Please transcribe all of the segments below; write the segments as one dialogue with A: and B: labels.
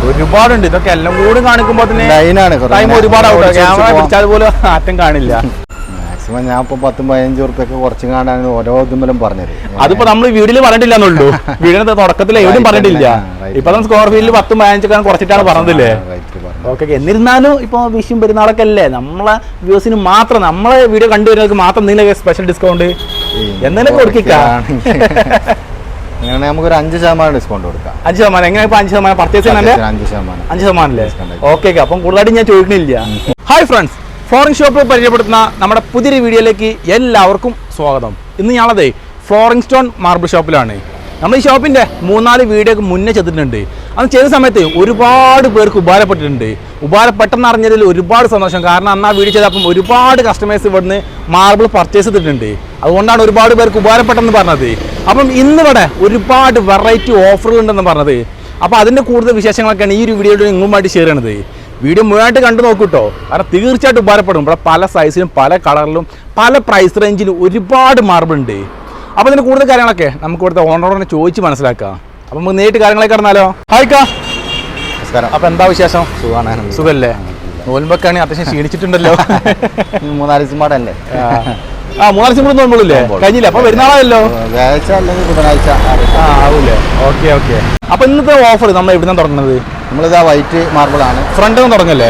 A: ഒരുപാടുണ്ട്. ഇതൊക്കെ എല്ലാം കൂടി കാണിക്കുമ്പോൾ ടൈം ഒരുപാട് ക്യാമറ പിടിച്ചാൽ പോലും ആറ്റം കാണില്ല.
B: മാക്സിമം ഞാൻ ഇപ്പൊ 10-15 ഉറുപ്പ്യൊക്കെ കുറച്ച് കാണാൻ ഓരോ ഇതുമ്പോഴും പറഞ്ഞത്.
A: അതിപ്പോ നമ്മൾ വീഡിയോയിൽ പറഞ്ഞിട്ടില്ലെന്നുള്ളൂ. വീടിന്റെ തുടക്കത്തിൽ എവിടെയും പറഞ്ഞിട്ടില്ല. ഇപ്പൊ സ്ക്വയർ ഫീറ്റിൽ 10-15 കുറച്ചിട്ടാണ് പറഞ്ഞതില്ലേ. ഓക്കെ. എന്നിരുന്നാലും ഇപ്പൊ വിഷും പെരുന്നാളൊക്കെ അല്ലേ, നമ്മളെ വ്യൂസിന് മാത്രം, നമ്മളെ വീഡിയോ കണ്ടുവരുന്നവർക്ക് മാത്രം എന്തെങ്കിലും സ്പെഷ്യൽ ഡിസ്കൗണ്ട് എന്തെങ്കിലും കൊടുക്കാം.
B: അങ്ങനെ നമുക്കൊരു 5% ഡിസ്കൗണ്ട് കൊടുക്കാം.
A: 5%? എങ്ങനെ? 5% പർച്ചേസ് ചെയ്യാനല്ലേ? 5% അല്ലേ? ഓക്കെ. അപ്പം കൂടുതലായിട്ട് ഞാൻ ചോദിക്കുന്നില്ല. ഹായ് ഫ്രണ്ട്സ്, ഫ്ലോറിംഗ് ഷോപ്പ് പരിചയപ്പെടുത്തുന്ന നമ്മുടെ പുതിയൊരു വീഡിയോയിലേക്ക് എല്ലാവർക്കും സ്വാഗതം. ഇന്ന് ഞാനതേ ഫ്ലോറിംഗ് സ്റ്റോൺ മാർബിൾ ഷോപ്പിലാണ്. നമ്മൾ ഈ ഷോപ്പിൻ്റെ 3-4 വീഡിയോ മുന്നേ ചെയ്തിട്ടുണ്ട്. അത് ചെയ്ത സമയത്ത് ഒരുപാട് പേർക്ക് ഉപകാരപ്പെട്ടിട്ടുണ്ട്. ഉപകാരപ്പെട്ടെന്ന് അറിഞ്ഞതിൽ ഒരുപാട് സന്തോഷം. കാരണം അന്ന് ആ വീഡിയോ ചെയ്തപ്പം ഒരുപാട് കസ്റ്റമേഴ്സ് ഇവിടുന്ന് മാർബിൾ പർച്ചേസ് ചെയ്തിട്ടുണ്ട്. അതുകൊണ്ടാണ് ഒരുപാട് പേർക്ക് ഉപകാരപ്പെട്ടെന്ന് പറഞ്ഞത്. അപ്പം ഇന്നിവിടെ ഒരുപാട് വെറൈറ്റി ഓഫറുകൾ ഉണ്ടെന്ന് പറഞ്ഞത്. അപ്പോൾ അതിൻ്റെ കൂടുതൽ വിശേഷങ്ങളൊക്കെയാണ് ഈ ഒരു വീഡിയോയിൽ നിങ്ങളുമായിട്ട് ഷെയർ ചെയ്യണത്. വീഡിയോ മുഴുവനായിട്ട് കണ്ടു നോക്കൂട്ടോ. കാരണം തീർച്ചയായിട്ടും ഉപകാരപ്പെടും. ഇവിടെ പല സൈസിലും പല കളറിലും പല പ്രൈസ് റേഞ്ചിലും ഒരുപാട് മാർബിൾ ഉണ്ട്. അപ്പോൾ ഇതിന് കൂടുതൽ കാര്യങ്ങളൊക്കെ നമുക്ക് ഇവിടുത്തെ ഓണറോടെ ചോദിച്ച് മനസ്സിലാക്കാം. അപ്പം നമുക്ക് നേരിട്ട് കാര്യങ്ങളൊക്കെ കടന്നാലോ. ഹായ്ക്കാ, നമസ്കാരം. അപ്പം എന്താ വിശേഷം? സുഖമാണ്. സുഖമല്ലേ? നോൽമ്പൊക്കെയാണ് അത്യാവശ്യം ക്ഷീണിച്ചിട്ടുണ്ടല്ലോ.
B: 3-4 ദിവസം പാടല്ലേ?
A: 3-4 ദിവസം കൂടെ നോൽമ്പോളൂല്ലേ? കഴിഞ്ഞില്ല? അപ്പോൾ വരുന്നാളല്ലോ.
B: വ്യാഴാഴ്ച അല്ലെങ്കിൽ ബുധനാഴ്ച
A: ആവൂലേ? Okay okay. അപ്പോൾ ഇന്നത്തെ ഓഫർ നമ്മൾ എവിടുന്നാണ് തുടങ്ങുന്നത്?
B: നമ്മളിതാ വൈറ്റ് മാർബിൾ ആണ്.
A: ഫ്രണ്ട് നിന്ന് തുടങ്ങല്ലേ?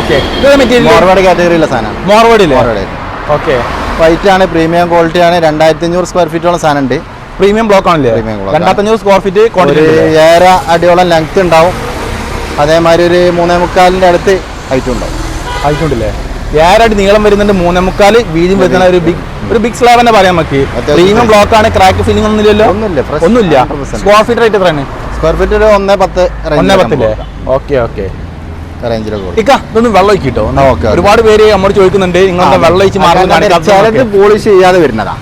A: ഓക്കെ. മെറ്റീരിയൽ
B: മോർവാഡ് കാറ്റഗറിയിലുള്ള സാധനമാണ്.
A: മോർവാഡില്ലേ? ഓക്കെ.
B: വൈറ്റ് ആണ്, പ്രീമിയം ക്വാളിറ്റി ആണ്. 2500 സ്ക്വയർ ഫീറ്റോളം സാധനം ഉണ്ട്.
A: പ്രീമിയം ബ്ലോക്ക് ആണല്ലേ? 2500 സ്ക്വയർ ഫീറ്റ്.
B: 7 അടിയോളം ലെങ്ത് ഉണ്ടാവും. അതേമാതിരി ഒരു 3.25 അടുത്ത് ഹൈറ്റ് ഉണ്ടാവും.
A: ഹൈറ്റ് ഉണ്ടല്ലേ? 7 അടി നീളം വരുന്നുണ്ട്, 3.25 വീതിയും വരുന്ന ഒരു ബിഗ് സ്ലാബ് തന്നെ പറയാം നമുക്ക്. പ്രീമിയം ബ്ലോക്ക് ആണ്. ക്രാക്ക് ഫീലിംഗ് ഒന്നുമില്ലല്ലോ? ഒന്നുമില്ല. സ്ക്വയർ ഫീറ്റ് റേറ്റ് എത്രയാണ്?
B: സ്ക്വയർ ഫീറ്റ് ഒരു 1.10.
A: 1.10 ഓക്കെ ഓക്കെ.
B: ഇതൊന്നും
A: വെള്ളം ഒഴിക്കിട്ടോ. ഒരുപാട് പേര് നമ്മോട് ചോദിക്കുന്നുണ്ട് നിങ്ങൾ വെള്ളം ഒഴിച്ച് മാറുന്നത്
B: പോളിഷ് ചെയ്യാതെ വരുന്നതാ.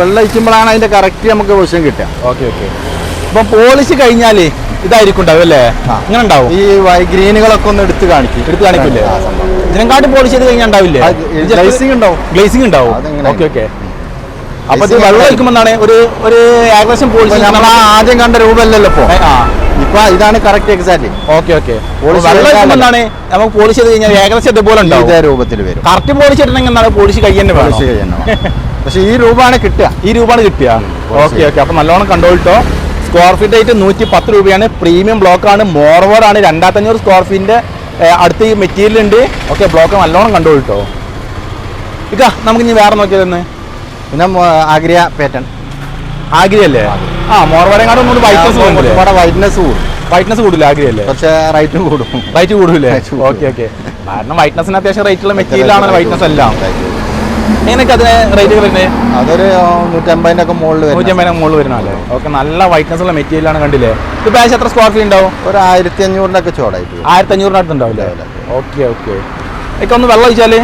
B: വെള്ളം ഒഴിക്കുമ്പോഴാണ് അതിന്റെ കറക്റ്റ് നമുക്ക് വിഷയം കിട്ടുക.
A: Okay okay. അപ്പം പോളിഷ് കഴിഞ്ഞാല് ഇതായിരിക്കും ഉണ്ടാവും അല്ലേ? ഇങ്ങനെ ഉണ്ടാവും.
B: ഈ ഗ്രീനുകളൊക്കെ ഒന്ന് എടുത്ത്
A: കാണിക്കില്ലേ? ഇതിനെക്കാട്ടി പോളിഷ് ചെയ്ത് കഴിഞ്ഞാൽ ഉണ്ടാവില്ലേ?
B: ഗ്ലേസിംഗ്
A: ഉണ്ടാവും. Okay okay. അപ്പൊ ഇത് വെള്ളം ഒഴിക്കുമ്പോഴാണ് ഒരു ഏകദേശം പോളിഷ്.
B: ആദ്യം കണ്ട രൂപമല്ലല്ലോ ഇപ്പൊ ഇതാണ് കറക്റ്റ് എക്സാക്ട്ലി.
A: Okay okay. വെള്ളം നമുക്ക് പോളിഷ് ചെയ്ത് കഴിഞ്ഞാൽ ഏകദേശം ഇതുപോലെ ഉണ്ടാവും.
B: ഇതേ രൂപത്തിൽ വരും.
A: കറക്റ്റ് പോളിഷ് ചെയ്തിട്ടുണ്ടെങ്കിൽ എന്താണ് പോളിഷ് കഴിയാൻ
B: പക്ഷെ ഈ രൂപമാണ് കിട്ടുക.
A: Okay okay. അപ്പൊ നല്ലോണം കണ്ടോട്ടോ. സ്ക്വയർ ഫീറ്റ് ആയിട്ട് 110 രൂപയാണ്. പ്രീമിയം ബ്ലോക്ക് ആണ്. മോർവോഡ് ആണ്. 2500 സ്ക്വയർ ഫീറ്റിന്റെ അടുത്ത് ഈ മെറ്റീരിയൽ ഉണ്ട്. ഓക്കെ. ബ്ലോക്ക് നല്ലോണം കണ്ടോട്ടോ. ഇക്ക നമുക്ക് ഇനി വേറെ നോക്കിയതെന്ന്
B: പിന്നെ ആഗ്രിയ പാറ്റേൺ.
A: ആഗ്രയല്ലേ? മോർവാടേങ്ങാട് ഒന്നുകൂടി വൈറ്റ്നസ് കൂടില്ല. ആഗ്രയല്ലേ?
B: പക്ഷേ റേറ്റ്
A: കൂടൂല്ലേ? Okay okay. കാരണം വൈറ്റ്നസിന് അത്യാവശ്യം റേറ്റ് ഉള്ള മെറ്റീരിയൽ ആണ് വൈറ്റ്നസ് എല്ലാം. എങ്ങനെയൊക്കെ അതിന് റേറ്റ് വരുന്നത്?
B: അതൊരു 150
A: മുകളിൽ വരുന്നല്ലേ? ഓക്കെ. നല്ല വൈറ്റ്നസ് ഉള്ള മെറ്റീരിയൽ ആണ്. കണ്ടില്ലേ? ഇത് ബാച്ച് എത്ര സ്ക്വയർ ഫീറ്റ് ഉണ്ടാവും?
B: ഒരു 1500 ചോടായിട്ട്.
A: 1500 അടുത്തുണ്ടാവില്ലേ? Okay okay. ഒക്കെ ഒന്ന് വെള്ളം ഒഴിച്ചാല്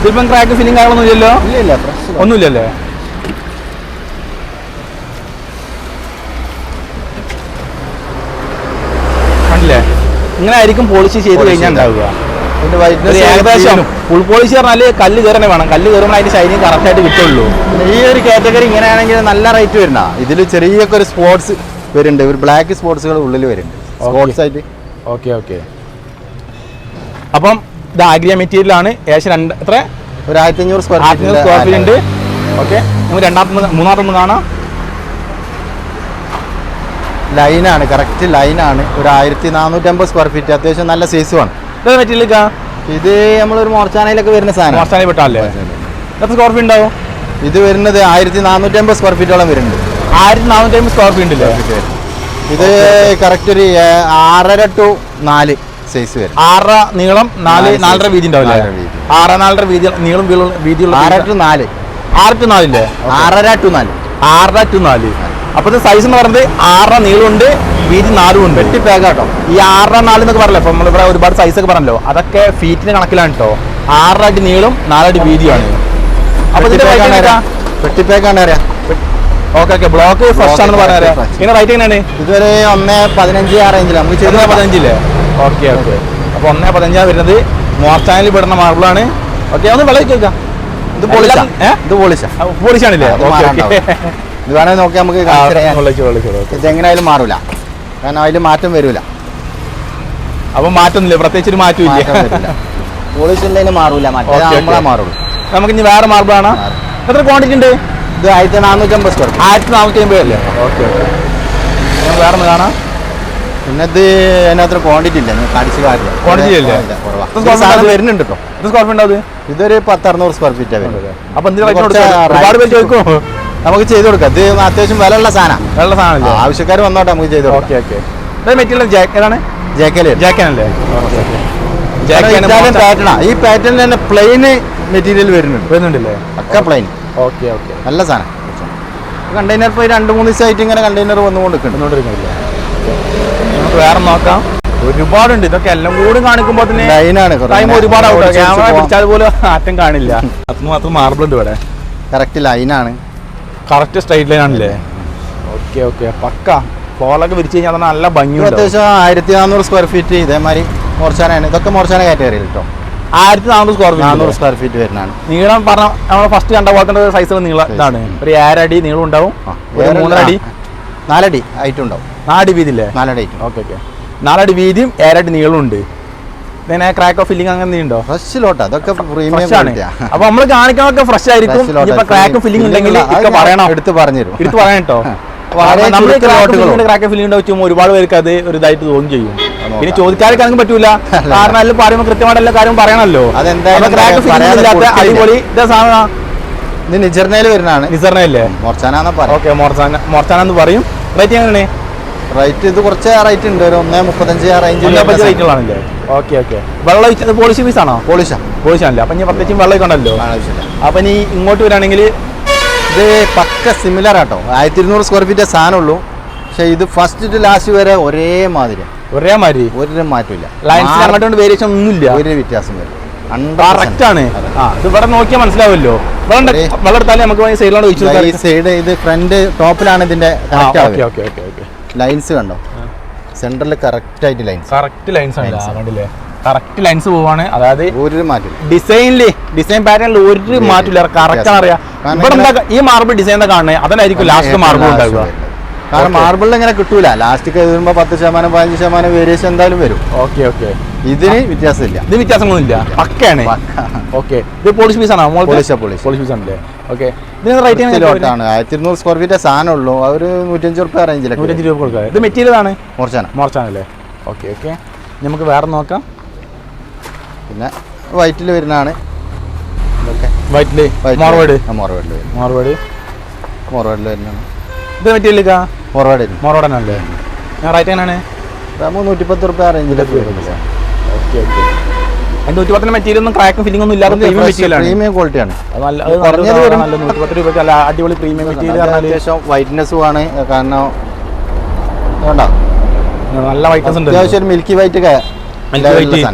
A: ഇതിപ്പം ക്രാക്ക് ഫീലിംഗ് കാര്യങ്ങളൊന്നും ഇല്ലല്ലോ?
B: ഇല്ല,
A: ഒന്നുമില്ലല്ലേ? കണ്ടില്ലേ? ഇങ്ങനെ ആയിരിക്കും പോളിഷ് ചെയ്ത് കഴിഞ്ഞാൽ ഉണ്ടാവുക. ഏകദേശം ഫുൾ പോളിഷ് പറഞ്ഞാൽ കല്ല് കയറണേ വേണം. കല്ല് കയറുമ്പോൾ അതിന്റെ ഷൈനിങ് കറക്റ്റ് ആയിട്ട് കിട്ടുള്ളൂ.
B: ഈ ഒരു കാറ്റഗറി ഇങ്ങനെയാണെങ്കിൽ നല്ല റേറ്റ് വരുന്ന. ഇതിൽ ചെറിയൊക്കെ ഒരു സ്പോർട്സ് വരുന്നുണ്ട്. ഒരു ബ്ലാക്ക് സ്പോർട്സുകൾ ഉള്ളിൽ വരുന്നുണ്ട്. സ്പോർട്സ് ആയിട്ട്.
A: Okay okay. അപ്പം ഇത് ആഗ്രിയ മെറ്റീരിയൽ ആണ്. ഏകദേശം എത്ര?
B: ഒരു 1500 സ്ക്വയർ
A: ഫീറ്റ് ഉണ്ട്. ഓക്കെ. നമുക്ക് മൂന്നാമത്തെ കാണാം.
B: ലൈനാണ്, കറക്റ്റ് ലൈനാണ്. ഒരു 1450 സ്ക്വയർ ഫീറ്റ്. അത്യാവശ്യം നല്ല സൈസുമാണ്.
A: ഇത് മെറ്റീരിയൽ
B: ഇത് നമ്മളൊരു മോർച്ചാനയിലൊക്കെ വരുന്ന സാധനം.
A: മോർച്ചാനയിൽ പെട്ടാലേ? എത്ര സ്ക്വയർ ഫീറ്റ് ഉണ്ടാവും?
B: ഇത് വരുന്നത് 1450 സ്ക്വയർ ഫീറ്റോളം വരുന്നുണ്ട്.
A: 1450 സ്ക്വയർ ഫീറ്റ് ഉണ്ടല്ലേ?
B: ഇത് കറക്റ്റ് ഒരു 6.5 to 4 സൈസ് വരും.
A: 6 നീളം 4.5 വീതി ഉണ്ടാവില്ലേ? 6.5 വീതി നീളം വീതിയുള്ള
B: 6 to 4.
A: 6 to 4 ഇല്ലേ?
B: 6.5 to 4.
A: 6.5 to 4. അപ്പൊ ഇത് സൈസ് എന്ന് പറയുന്നത് 6 നീളമുണ്ട്, വീതി 4 ഉണ്ട്.
B: വെട്ടി പാക്കാട്ടോ.
A: ഈ 6.4 എന്നൊക്കെ പറഞ്ഞല്ലോ. അപ്പൊ നമ്മളിവിടെ ഒരുപാട് സൈസ് ഒക്കെ പറഞ്ഞല്ലോ. അതൊക്കെ ഫീറ്റിന് കണക്കിലാണ് കേട്ടോ. 6 അടി നീളം 4 അടി വീതിയാണ്. അപ്പൊ ഇതിന്റെ
B: വെട്ടി പാക്കാണ് അറിയാം.
A: Okay okay. ബ്ലോക്ക് ഫസ്റ്റ് ആണെന്ന് പറയാം. ഇതിന്റെ റേറ്റ് എങ്ങനെയാണ്?
B: ഇതുവരെ 1.15 ആ റേഞ്ചിൽ നമുക്ക്
A: 1.15 ഓക്കെ ഓക്കെ. അപ്പൊ 1.15 വരുന്നത്. മോർച്ചാനിൽ പെടുന്ന മാർബിളാണ്. ഓക്കെ. ഒന്ന് വെള്ളം കേൾക്കാം.
B: ഇത്
A: പോളിഷാണല്ലേ?
B: ഇത് വേണമെങ്കിൽ നോക്കി നമുക്ക് ഇത് എങ്ങനെയായാലും മാറൂല. കാരണം അതിൽ മാറ്റം വരില്ല.
A: അപ്പൊ മാറ്റൊന്നുമില്ല, പ്രത്യേകിച്ച് ഒരു മാറ്റമില്ല.
B: പോളിഷ് ഉള്ളതിന് മാറൂല, മറ്റേ മാറുള്ളൂ.
A: നമുക്ക് ഇനി വേറെ മാർബിൾ ആണ്. എത്ര ക്വാണ്ടിറ്റി ഉണ്ട്?
B: ഇത് 1450 സ്ക്വയർ.
A: 1450 അല്ലേ? Okay okay. വേറെ ഒന്ന് കാണാം.
B: പിന്നെ ഇത് അതിനകത്ത് ക്വാണ്ടിറ്റി ഇല്ല, കടിച്ച് കാര്യമില്ല.
A: ക്വാണ്ടിറ്റി ഇല്ലേ?
B: വരുന്നുണ്ട് കേട്ടോ.
A: ഇത് സ്ക്വയർ ഫീറ്റ് ഉണ്ടാവും?
B: ഇതൊരു 10-600 സ്ക്വയർ ഫീറ്റ് വരുന്നത്.
A: അപ്പൊ ഒരുപാട് പേര് ചോദിക്കും,
B: നമുക്ക് ചെയ്ത് കൊടുക്കാം. ഇത് അത്യാവശ്യം വിലയുള്ള സാധനം,
A: വെള്ള സാധനം.
B: ആവശ്യക്കാർ വന്നോട്ടെ, നമുക്ക് ചെയ്ത് കൊടുക്കാം.
A: Okay okay. മെറ്റീരിയൽ ജാക്കറ്റാണ്. ജാക്കനല്ലേ?
B: ഇറ്റാലിയൻ പാറ്റേണാ. ഈ പാറ്റേൺ തന്നെ പ്ലെയിൻ മെറ്റീരിയൽ
A: വരുന്നുണ്ടല്ലേ?
B: ഒക്കെ പ്ലെയിൻ.
A: Okay okay.
B: നല്ല സാധനം. കണ്ടെയ്നർ ഇപ്പോൾ 2-3 ദിവസമായിട്ട് ഇങ്ങനെ കണ്ടെയ്നർ വന്നുകൊണ്ടിരിക്കുന്നുണ്ട്.
A: നമുക്ക് വേറെ നോക്കാം. ഒരുപാടുണ്ട്. ഇതൊക്കെ എല്ലാം കൂടി കാണിക്കുമ്പോൾ തന്നെ
B: ലൈനാണ്,
A: ടൈം ഒരുപാട് ക്യാമറ പിടിച്ചാൽ പോലും ആറ്റം കാണില്ല. അത്രമാത്രം മാർബിൾ ഉണ്ട് ഇവിടെ.
B: കറക്റ്റ് ലൈനാണ്,
A: കറക്റ്റ് സ്ട്രൈറ്റ് ലൈൻ ആണല്ലേ? Okay okay. പക്ക ഫ്ലോറൊക്കെ വിരിച്ചു കഴിഞ്ഞാൽ നല്ല ഭംഗിയുണ്ട്.
B: അത്യാവശ്യം 1400 സ്ക്വയർ ഫീറ്റ്. ഇതേമാതിരി മോർച്ചാനാണ്. ഇതൊക്കെ മോർച്ചാന കാറ്റഗറിയിൽ കേട്ടോ.
A: 1400 സ്ക്വയർ ഫീറ്റ്.
B: 400 സ്ക്വയർ ഫീറ്റ് വരുന്നതാണ്.
A: നീളം പറഞ്ഞ നമ്മൾ ഫസ്റ്റ് കണ്ട പോലത്തെ സൈസുള്ള നീളം ഇതാണ്. ഒരു 6 അടി നീളം ഉണ്ടാവും, 3 അടി
B: 4 അടി ഹൈറ്റ് ഉണ്ടാവും.
A: 4 അടി വീതിയില്ലേ?
B: 4 അടി.
A: Okay okay. 4 അടി വീതിയും 6 അടി നീളവും ഉണ്ട്. ഇങ്ങനെ ക്രാക്ക് ഓഫ് ഫില്ലിംഗ് അങ്ങനെ ഉണ്ടോ?
B: ഫ്രഷ് ലോട്ടാ. അതൊക്കെ പ്രീമിയം
A: ആണ്. അപ്പൊ നമ്മൾ കാണിക്കുന്നതൊക്കെ ഫ്രഷ് ആയിരിക്കും. ഇപ്പൊ ക്രാക്ക് ഫില്ലിംഗ് ഉണ്ടെങ്കിൽ പറയണം, എടുത്ത് പറയാൻ കേട്ടോ. ക്രാക്ക് ഫില്ലിംഗ് വെച്ചുമ്പോൾ ഒരുപാട് പേർക്ക് അത് ഒരു ഇതായിട്ട് തോന്നും ചെയ്യും. പിന്നെ ചോദിക്കാതിരിക്കാനും പറ്റൂല, കാരണം എല്ലാം പറയുമ്പോൾ കൃത്യമായിട്ട് എല്ലാ കാര്യം പറയണല്ലോ. ക്രാക്ക് ഫില്ലിംഗ് ഇല്ലാത്ത അടിപൊളി ഇതാ സാധനം.
B: ഇത് നിജർനയിൽ വരുന്നതാണ്.
A: നിജർനല്ലേ?
B: മോർച്ചാന.
A: ഓക്കെ, മോർച്ചാന എന്ന് പറയും. റേറ്റ് എങ്ങനെയാണ്?
B: റേറ്റ് ഇത് കുറച്ച് റേറ്റ് ഉണ്ട്, ഒരു 1.35 റേഞ്ച്
A: റേറ്റുകളാണല്ലേ? Okay okay. വെള്ളം പോളിഷ് പീസ് ആണോ? പോളിഷാണല്ലേ? അപ്പൊ ഇനി പ്രത്യേകിച്ചും വെള്ളം ഉണ്ടല്ലോ. അപ്പൊ ഇനി ഇങ്ങോട്ട് വരാണെങ്കിൽ
B: ഇത് പക്ക സിമിലർ ആട്ടോ. 1200 സ്ക്വയർ ഫീറ്റ് സാധനമുള്ളൂ. പക്ഷെ ഇത് ഫസ്റ്റ് ടു ലാസ്റ്റ് വരെ ഒരേ മാതിരി, ഒരു മാറ്റമില്ല.
A: ലൈൻസ് അങ്ങോട്ട് വേരിയേഷൻ ഒന്നുമില്ല,
B: ഒരു വ്യത്യാസം വരും.
A: കറക്റ്റ് ആണ്. ഇത് ഇവിടെ നോക്കിയാൽ മനസ്സിലാവല്ലോ. വെള്ളം എടുത്താലേ നമുക്ക് സൈഡിലാണ് ഒഴിച്ചു.
B: ഈ സൈഡ് ഇത് ഫ്രണ്ട് ടോപ്പിലാണ് ഇതിന്റെ ലൈൻസ് കണ്ടോ? സെന്ററിൽ കറക്റ്റ് ആയിട്ട്
A: ലൈൻസ് ആണ്. കറക്റ്റ് ലൈൻസ് പോവാണ്. അതായത്
B: ഒരു മാറ്റം
A: ഡിസൈൻ പാറ്റേണിൽ ഒരു മാറ്റില്ല. കറക്റ്റ് അറിയാം. ഇവിടെ എന്താ ഈ മാർബിൾ ഡിസൈൻ കാണുന്നത്, അതന്നായിരിക്കും ലാസ്റ്റ് മാർബിൾ ഉണ്ടാവുക.
B: കാരണം മാർബിളിൽ ഇങ്ങനെ കിട്ടൂല. ലാസ്റ്റ് വരുമ്പോ 10% 15% വേരിയേഷൻ എന്തായാലും വരും.
A: Okay okay.
B: ഇതിന് വ്യത്യാസമില്ല,
A: ഇത് വ്യത്യാസമൊന്നുമില്ല, പക്കയാണ്. ഓക്കെ. ഇത് പോളിഷ് പീസ് ആണോ? പോളിഷ് പീസ് ആണല്ലേ? ഓക്കെ. ഇതിന് റേറ്റ്
B: 1200 സ്ക്വയർ ഫീറ്റ് സാധനം ഉള്ളൂ. ഒരു 150 രൂപ റേഞ്ചിലൊക്കെ.
A: 150 രൂപ കൊടുക്കുക. ഇത് മെറ്റീരിയൽ ആണ് മോർച്ചാനല്ലേ? Okay okay. നമുക്ക് വേറെ നോക്കാം.
B: പിന്നെ വൈറ്റിൽ വരുന്നതാണ്.
A: വൈറ്റില് മോർവേഡ്
B: വരുന്നതാണ്.
A: ഇത് മെറ്റീരിയൽ
B: മോർവേഡല്ലേ?
A: റേറ്റ് എങ്ങനെയാണ്?
B: 110 രൂപ റേഞ്ചിലൊക്കെ വരുന്നത്.
A: Okay okay. 110 മെറ്റീരിയൽ ഒന്നും ക്രാക്കും ഫില്ലിംഗ് ഒന്നും ഇല്ലാതെ
B: പ്രീമിയം ക്വാളിറ്റിയാണ്.
A: 110 രൂപ അടിപൊളി പ്രീമിയം മെറ്റീരിയൽ.
B: അത്യാവശ്യം വൈറ്റ്നെസ്സും ആണ്. കാരണം
A: നല്ല വൈറ്റ്നസ് ഉണ്ട്.
B: അത്യാവശ്യം മിൽക്കി വൈറ്റ്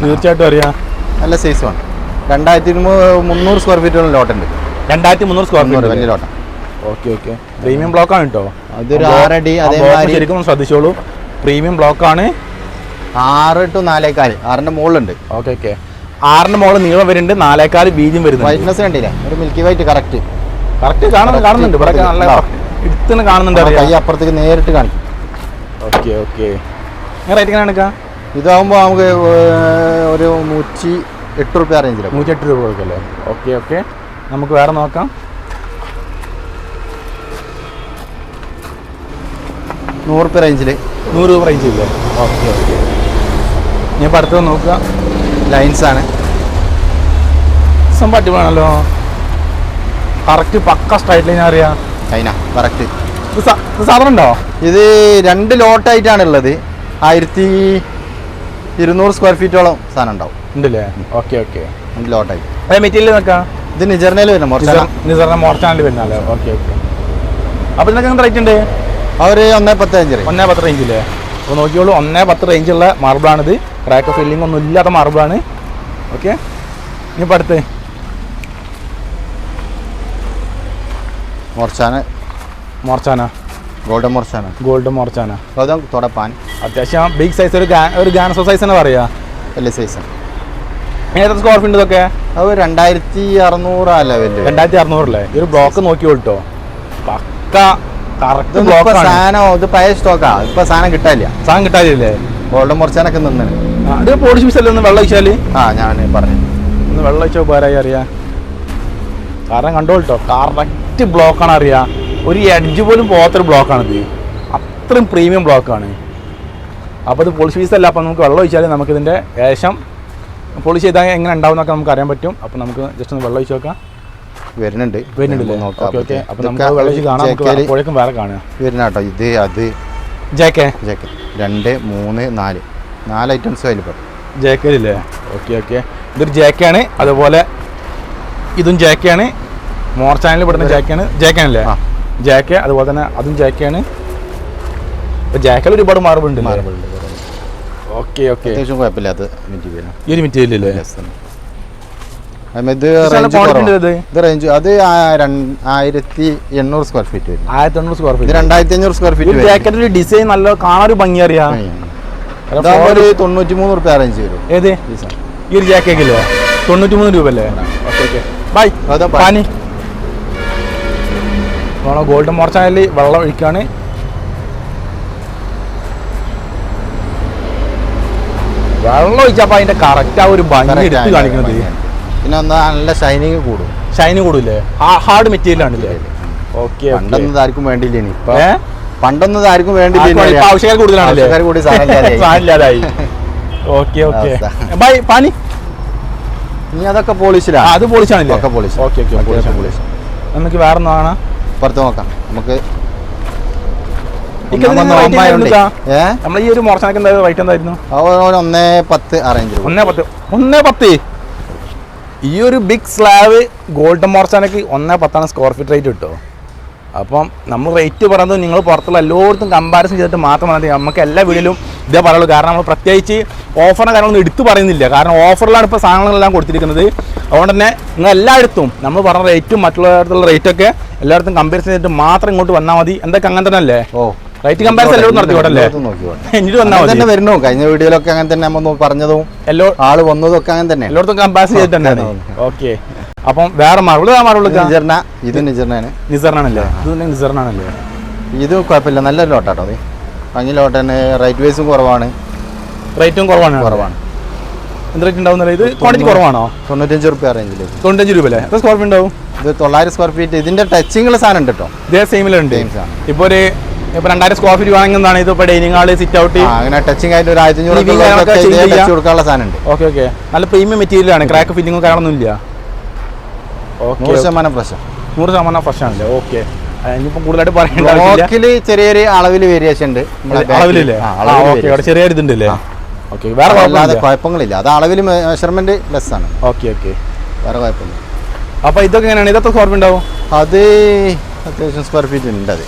A: തീർച്ചയായിട്ടും അറിയാം.
B: നല്ല സൈസുമാണ്. 2300 സ്ക്വയർ ഫീറ്റോളം ലോട്ടുണ്ട്.
A: 2300 സ്ക്വയർ ഫീറ്റ്
B: വലിയ ലോട്ടാണ്.
A: Okay okay. പ്രീമിയം ബ്ലോക്ക് ആണ് കേട്ടോ.
B: അതൊരു 6 അടി. അതേമാതിരി
A: ശരിക്കും ശ്രദ്ധിച്ചോളൂ, പ്രീമിയം ബ്ലോക്ക് ആണ്.
B: 6 to 4.4, 6ന്റെ മുകളിലുണ്ട്.
A: Okay okay. 6ന്റെ മുകളിൽ നീളം വരുന്നുണ്ട്, 4.4 വീതിയും വരുന്നുണ്ട്.
B: വൈറ്റ്നസ് കണ്ടില്ലേ? ഒരു മിൽക്കി വൈറ്റ് കറക്റ്റ്
A: കാണുന്നുണ്ട്. ഇവിടെ നല്ല എടുത്ത് കാണുന്നുണ്ട്.
B: കൈ അപ്പുറത്തേക്ക് നേരിട്ട് കാണിക്കും.
A: Okay okay. റേറ്റ് എങ്ങനെ എടുക്കാം?
B: ഇതാകുമ്പോൾ നമുക്ക് ഒരു 108 രൂപ റേഞ്ചിൽ.
A: 108 രൂപ കൊടുക്കല്ലേ? Okay okay. നമുക്ക് വേറെ നോക്കാം.
B: 100 രൂപ റേഞ്ചിൽ.
A: 100 രൂപ റേഞ്ചില്ലേ? Okay okay. ഞാൻ ഇപ്പോൾ അടുത്തത് നോക്കുക.
B: ലൈൻസാണ്
A: സംഭവം അടിപൊളിയാണല്ലോ. കറക്റ്റ് പക്ക സ്ട്രൈറ്റ് ലൈൻ അറിയാം.
B: കറക്റ്റ്.
A: ഇത് സാധനം ഉണ്ടോ?
B: ഇത് 2 ലോട്ടായിട്ടാണ് ഉള്ളത്. 1200 സ്ക്വയർ ഫീറ്റോളം സാധനം ഉണ്ടാവും.
A: ഉണ്ടല്ലേ? Okay okay.
B: 2 ലോട്ടായി.
A: അതേ മെറ്റീരിയൽ നോക്കാം.
B: ഇത് നിജർനയിൽ വരുന്ന
A: മോർച്ചാനിൽ വരുന്നല്ലേ? Okay okay. അപ്പോൾ ഇതിനൊക്കെ എന്ത് റേറ്റ് ഉണ്ട്?
B: അവർ 1.10
A: റേഞ്ചില്ലേ? അപ്പോൾ നോക്കിയോളൂ, 1.10 റേഞ്ചുള്ള മാർബിളാണിത്. ക്രാക്ക് ഫില്ലിംഗ് ഒന്നും ഇല്ലാത്ത മാർബിളാണ്. ഓക്കെ. ഇനിയിപ്പോൾ അടുത്ത് മോർച്ചാന ഗോൾഡ് മോർച്ചാന.
B: തുടപ്പാൻ
A: അത്യാവശ്യം ബിഗ് സൈസ്, ഒരു ഗാനസോ സൈസ് തന്നെ പറയാ.
B: വലിയ സൈസ്.
A: ഏതൊക്കെ സ്ക്വയർ ഫീറ്റ് ഇതൊക്കെ?
B: അത് 2600 അല്ലേ?
A: 2600 അല്ലേ? ഈ ഒരു ബ്ലോക്ക് നോക്കിയോട്ടോ, പക്ക കറക്റ്റ്
B: ഇപ്പൊ
A: ബ്ലോക്ക്
B: സാധനം ഇത് പഴയ സ്റ്റോക്കാ, ഇപ്പൊ സാധനം കിട്ടാനില്ല.
A: സാധനം കിട്ടാനില്ലേ?
B: ഗോൾഡൻ മുറിച്ചാനൊക്കെ നിന്ന്
A: അത് പോളിഷ് പീസല്ലേ ഒന്ന് വെള്ളം ഒഴിച്ചാല്?
B: ഞാൻ പറഞ്ഞു
A: ഒന്ന് വെള്ളം ഒഴിച്ചോ പോരായി അറിയാം. കാരണം കണ്ടോട്ടോ കറക്റ്റ് ബ്ലോക്കാണ് അറിയാം. ഒരു എഡ്ജ് പോലും പോകാത്തൊരു ബ്ലോക്കാണിത്. അത്രയും പ്രീമിയം ബ്ലോക്കാണ്. അപ്പോൾ ഇത് പോളിഷ് പീസല്ല. അപ്പോൾ നമുക്ക് വെള്ളം ഒഴിച്ചാൽ നമുക്കിതിൻ്റെ ഏകദേശം പോളിഷ് ചെയ്താൽ എങ്ങനെ ഉണ്ടാവും എന്നൊക്കെ നമുക്ക് അറിയാൻ പറ്റും. അപ്പോൾ നമുക്ക് ജസ്റ്റ് ഒന്ന് വെള്ളം ഒഴിച്ച് നോക്കാം.
B: വരുന്നുണ്ടല്ലേ?
A: ഓക്കെ. അപ്പോൾ നമുക്ക് വെള്ളം ഒഴിച്ച് കാണാം. പുഴയ്ക്കും വേറെ കാണുക
B: വരുന്ന കേട്ടോ. ഇത് അത്
A: ജേക്കെ
B: 2, 3, 4 ഐറ്റംസ് അതിൽ പെടും.
A: ജേക്കയില്ലേ? ഓക്കെ. ഇതൊരു ജേക്കാണ്. അതുപോലെ ഇതും ജേക്കാണ്. മോർ ചാനലിൽ പെടുന്ന ജേക്കാണല്ലേ? ജേക്ക. അതുപോലെ തന്നെ അതും ജേക്കാണ്. ഇപ്പൊ ജാക്കൽ ഒരുപാട് മാർബിളുണ്ട്. ഓക്കെ.
B: അത്യാവശ്യം കുഴപ്പമില്ലാത്ത മെറ്റീരിയൽ.
A: ഈ ഒരു മെറ്റീരിയൽ അല്ലേ?
B: ഇത് റേഞ്ച് അത് 1800 സ്ക്വയർ ഫീറ്റ് വരും.
A: 1800 സ്ക്വയർ ഫീറ്റ്.
B: 2500 square feet.
A: ജാക്കറ്റിന്റെ ഡിസൈൻ നല്ല കാണാൻ ഭംഗി അറിയാം.
B: ഒരു 93 റുപ്യ റേഞ്ച് വരും.
A: ഏത് ഈ ഒരു ജാക്കറ്റില്ലേ? 93 രൂപ അല്ലേ? Okay. By pani. Golden more ചാനലിൽ വെള്ളം ഒഴിക്കാണ്. വെള്ളം ഒഴിച്ചപ്പോൾ അതിന്റെ കറക്റ്റ് ആ ഒരു ഭംഗി എടുത്ത് കാണിക്കുന്നത്.
B: പിന്നെ നല്ല ഷൈനിങ് കൂടും.
A: ഷൈനിങ് കൂടില്ലേ? ഹാർഡ് മെറ്റീരിയൽ ആണല്ലേ? ഓക്കെ.
B: പണ്ടൊന്നും ആർക്കും വേണ്ടിയില്ല. പണ്ടൊന്നും ആർക്കും വേണ്ടിയില്ല.
A: ആവശ്യക്കാർ കൂടുതലാണല്ലേ? സാധനമില്ലാതായി. ഓക്കെ. ബൈ പാനി.
B: ഇനി അതൊക്കെ പോളിഷിലാണ്.
A: അത് പോളിഷാണല്ലേ?
B: ഒക്കെ പോളിഷ്.
A: ഓക്കെ. പോളിഷ്. നമുക്ക് വേറെ ഒന്നും കാണാം.
B: പുറത്ത് നോക്കാം. നമുക്ക്
A: നമ്മൾ ഈ ഒരു മോർച്ചാനൊക്കെ എന്തായാലും റേറ്റ് എന്തായിരുന്നു?
B: 1.10 അറേഞ്ച്.
A: 1.10. ഈ ഒരു ബിഗ് സ്ലാബ് ഗോൾഡൻ മോർച്ചാനൊക്കെ 1.10 സ്ക്വയർ ഫീറ്റ് റേറ്റ് കിട്ടുമോ? അപ്പം നമ്മൾ റേറ്റ് പറയുന്നത് നിങ്ങൾ പുറത്തുള്ള എല്ലായിടത്തും കമ്പാരിസൺ ചെയ്തിട്ട് മാത്രം മതി. നമുക്ക് എല്ലാ വീഡിയോയിലും ഇതേ പറയുള്ളൂ. കാരണം നമ്മൾ പ്രത്യേകിച്ച് ഓഫറിൻ്റെ കാര്യങ്ങളൊന്നും എടുത്ത് പറയുന്നില്ല. കാരണം ഓഫറിലാണ് ഇപ്പോൾ സാധനങ്ങളെല്ലാം കൊടുത്തിരിക്കുന്നത്. അതുകൊണ്ട് തന്നെ നിങ്ങൾ എല്ലായിടത്തും നമ്മൾ പറഞ്ഞ റേറ്റും മറ്റുള്ളവരുടെ റേറ്റൊക്കെ എല്ലായിടത്തും കമ്പാരിസൺ ചെയ്തിട്ട് മാത്രം ഇങ്ങോട്ട് വന്നാൽ മതി. എന്തൊക്കെ അങ്ങനെ തന്നെ അല്ലേ? റേറ്റ് കമ്പാരിസൺ എല്ലാവരും നടത്തിക്കോട്ടല്ലേ? എന്നിട്ട് വന്നാൽ മതി.
B: വരുന്നു. കഴിഞ്ഞ വീഡിയോയിലൊക്കെ അങ്ങനെ തന്നെ നമ്മൾ പറഞ്ഞതും ആള് വന്നതും ഒക്കെ അങ്ങനെ തന്നെ
A: എല്ലായിടത്തും കമ്പാരിസൺ ചെയ്തിട്ട് തന്നെയാണ്. ഓക്കെ. അപ്പം വേറെ മാർബിൾ
B: ഇത്
A: നിസറിനാണല്ലേ? ഇത് നിസറിനാണല്ലേ?
B: ഇത് കുഴപ്പമില്ല. നല്ലൊരു ലോട്ടാട്ടോ. അത് ഭംഗി ലോട്ടാണ്. റേറ്റ് വൈസും കുറവാണ്.
A: റേറ്റും കുറവാണ്. എന്ത് റേറ്റ് ഉണ്ടാവും? ഇത് ക്വാണ്ടിറ്റി കുറവാണോ?
B: 95 റുപ്യ റേഞ്ചിൽ.
A: 95 രൂപ അല്ലേ? എത്ര സ്ക്വയർ ഫീറ്റ് ഉണ്ടാവും?
B: ഇത് 900 സ്ക്വയർ ഫീറ്റ്. ഇതിന്റെ ടച്ചിങ്ങുള്ള സാധനം ഉണ്ട് കേട്ടോ.
A: ഇതേ സെയിമിലുണ്ട്. ഇപ്പോൾ ഒരു 2000 സ്ക്വയർ ഫീറ്റ് വാങ്ങുന്നതാണ്. ഇത് ഇപ്പോൾ ഡൈനിങ് ഹാള്, സിറ്റ് ഔട്ട്,
B: അങ്ങനെ ടച്ചിങ് ആയിട്ട് ഒരു 1500 കൊടുക്കാനുള്ള സാധനം ഉണ്ട്.
A: ഓക്കെ. നല്ല പ്രീമിയം മെറ്റീരിയൽ ആണ്. ക്രാക്ക് ഫിറ്റിങ്ങും കാര്യമൊന്നും ഇല്ല.
B: 100% ഫ്രഷ്.
A: 100% ഫ്രഷ് ആണല്ലേ? ഓക്കെ. ഇനിയിപ്പം കൂടുതലായിട്ട് പറയേണ്ട
B: ചെറിയൊരു അളവിൽ വേരിയേഷൻ ഉണ്ട്.
A: അളവിലല്ലേ? ചെറിയൊരു ഇതുണ്ടല്ലേ? ഓക്കെ. വേറെ
B: കുഴപ്പങ്ങളില്ല. അത് അളവിൽ മെഷർമെന്റ് ലെസ് ആണ്.
A: ഓക്കെ.
B: വേറെ കുഴപ്പമില്ല.
A: അപ്പോൾ ഇതൊക്കെ എങ്ങനെയാണ്? ഇതൊക്കെ സ്ക്വയർ ഫീറ്റ് ഉണ്ടാവും?
B: അത് അത്യാവശ്യം സ്ക്വയർ ഫീറ്റ് ഉണ്ട്. അത്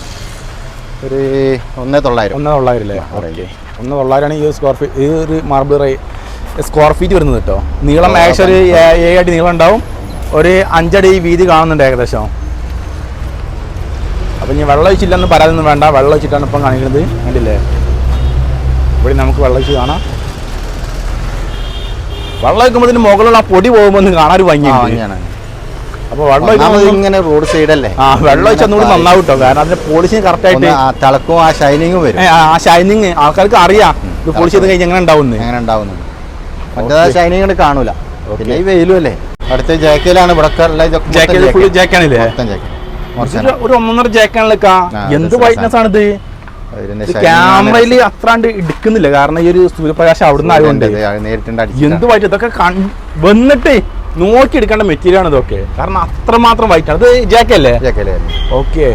B: ഒരു 1.900.
A: 1.900 അല്ലേ? ഓക്കെ. 1.900 ഈ സ്ക്വയർ ഫീറ്റ്. ഈ ഒരു മാർബിൾ സ്ക്വയർ ഫീറ്റ് വരുന്നത് കേട്ടോ. നീളം ഏകദേശം ഒരു 7 അടി നീളം ഉണ്ടാവും. ഒരു 5 അടി വീതി കാണുന്നുണ്ട് ഏകദേശം. അപ്പം ഇനി വെള്ളം ഒഴിച്ചില്ലെന്ന് പറയാനൊന്നും വേണ്ട. വെള്ളം ഒഴിച്ചിട്ടാണ് ഇപ്പം കാണിക്കുന്നത്. കണ്ടില്ലേ? ഇവിടെ നമുക്ക് വെള്ളം ഒഴിച്ച് കാണാം. വെള്ളം ഒഴിക്കുമ്പോൾ ഇതിന് മുകളിലുള്ള ആ പൊടി പോകുമ്പോൾ ഒന്ന് കാണാൻ ഒരു ഭംഗിയാണ്. അപ്പോൾ വെള്ളം
B: ഇങ്ങനെ റോഡ് സൈഡല്ലേ?
A: വെള്ളം ഒഴിച്ചാൽ ഒന്നുകൂടി നന്നാവും കേട്ടോ. കാരണം അതിന്റെ പോളിഷിങ് കറക്റ്റ് ആയിട്ട്
B: തിളക്കും. ആ ഷൈനിങ്ങും വരും.
A: ആ ഷൈനിങ് ആൾക്കാർക്ക് അറിയാം ഇത് പോളിഷ് ചെയ്ത് കഴിഞ്ഞാൽ എങ്ങനെ ഉണ്ടാവുന്നത്.
B: മറ്റേതാ ഷൈനിങ് കാണൂല. പിന്നെ ഈ വെയിലും അല്ലേ? അടുത്ത ജാക്കയിലാണ് ഇവിടെ.
A: ജാക്കാണല്ലേ? ഒരു 1.5 ജാക്കാണല്ലേ? എന്ത് വൈറ്റ്നസ് ആണിത്? ക്യാമറയിൽ അത്രാണ്ട് എടുക്കുന്നില്ല. കാരണം ഈ ഒരു സൂര്യപ്രകാശം അവിടുന്ന് ആയതുകൊണ്ട് എന്ത് വൈറ്റ്. ഇതൊക്കെ വന്നിട്ട് നോക്കി എടുക്കേണ്ട മെറ്റീരിയൽ ആണ് ഇതൊക്കെ. കാരണം അത്രമാത്രം വൈറ്റ് ആണ്. ഇത് ജാക്കല്ലേ? ഓക്കെ.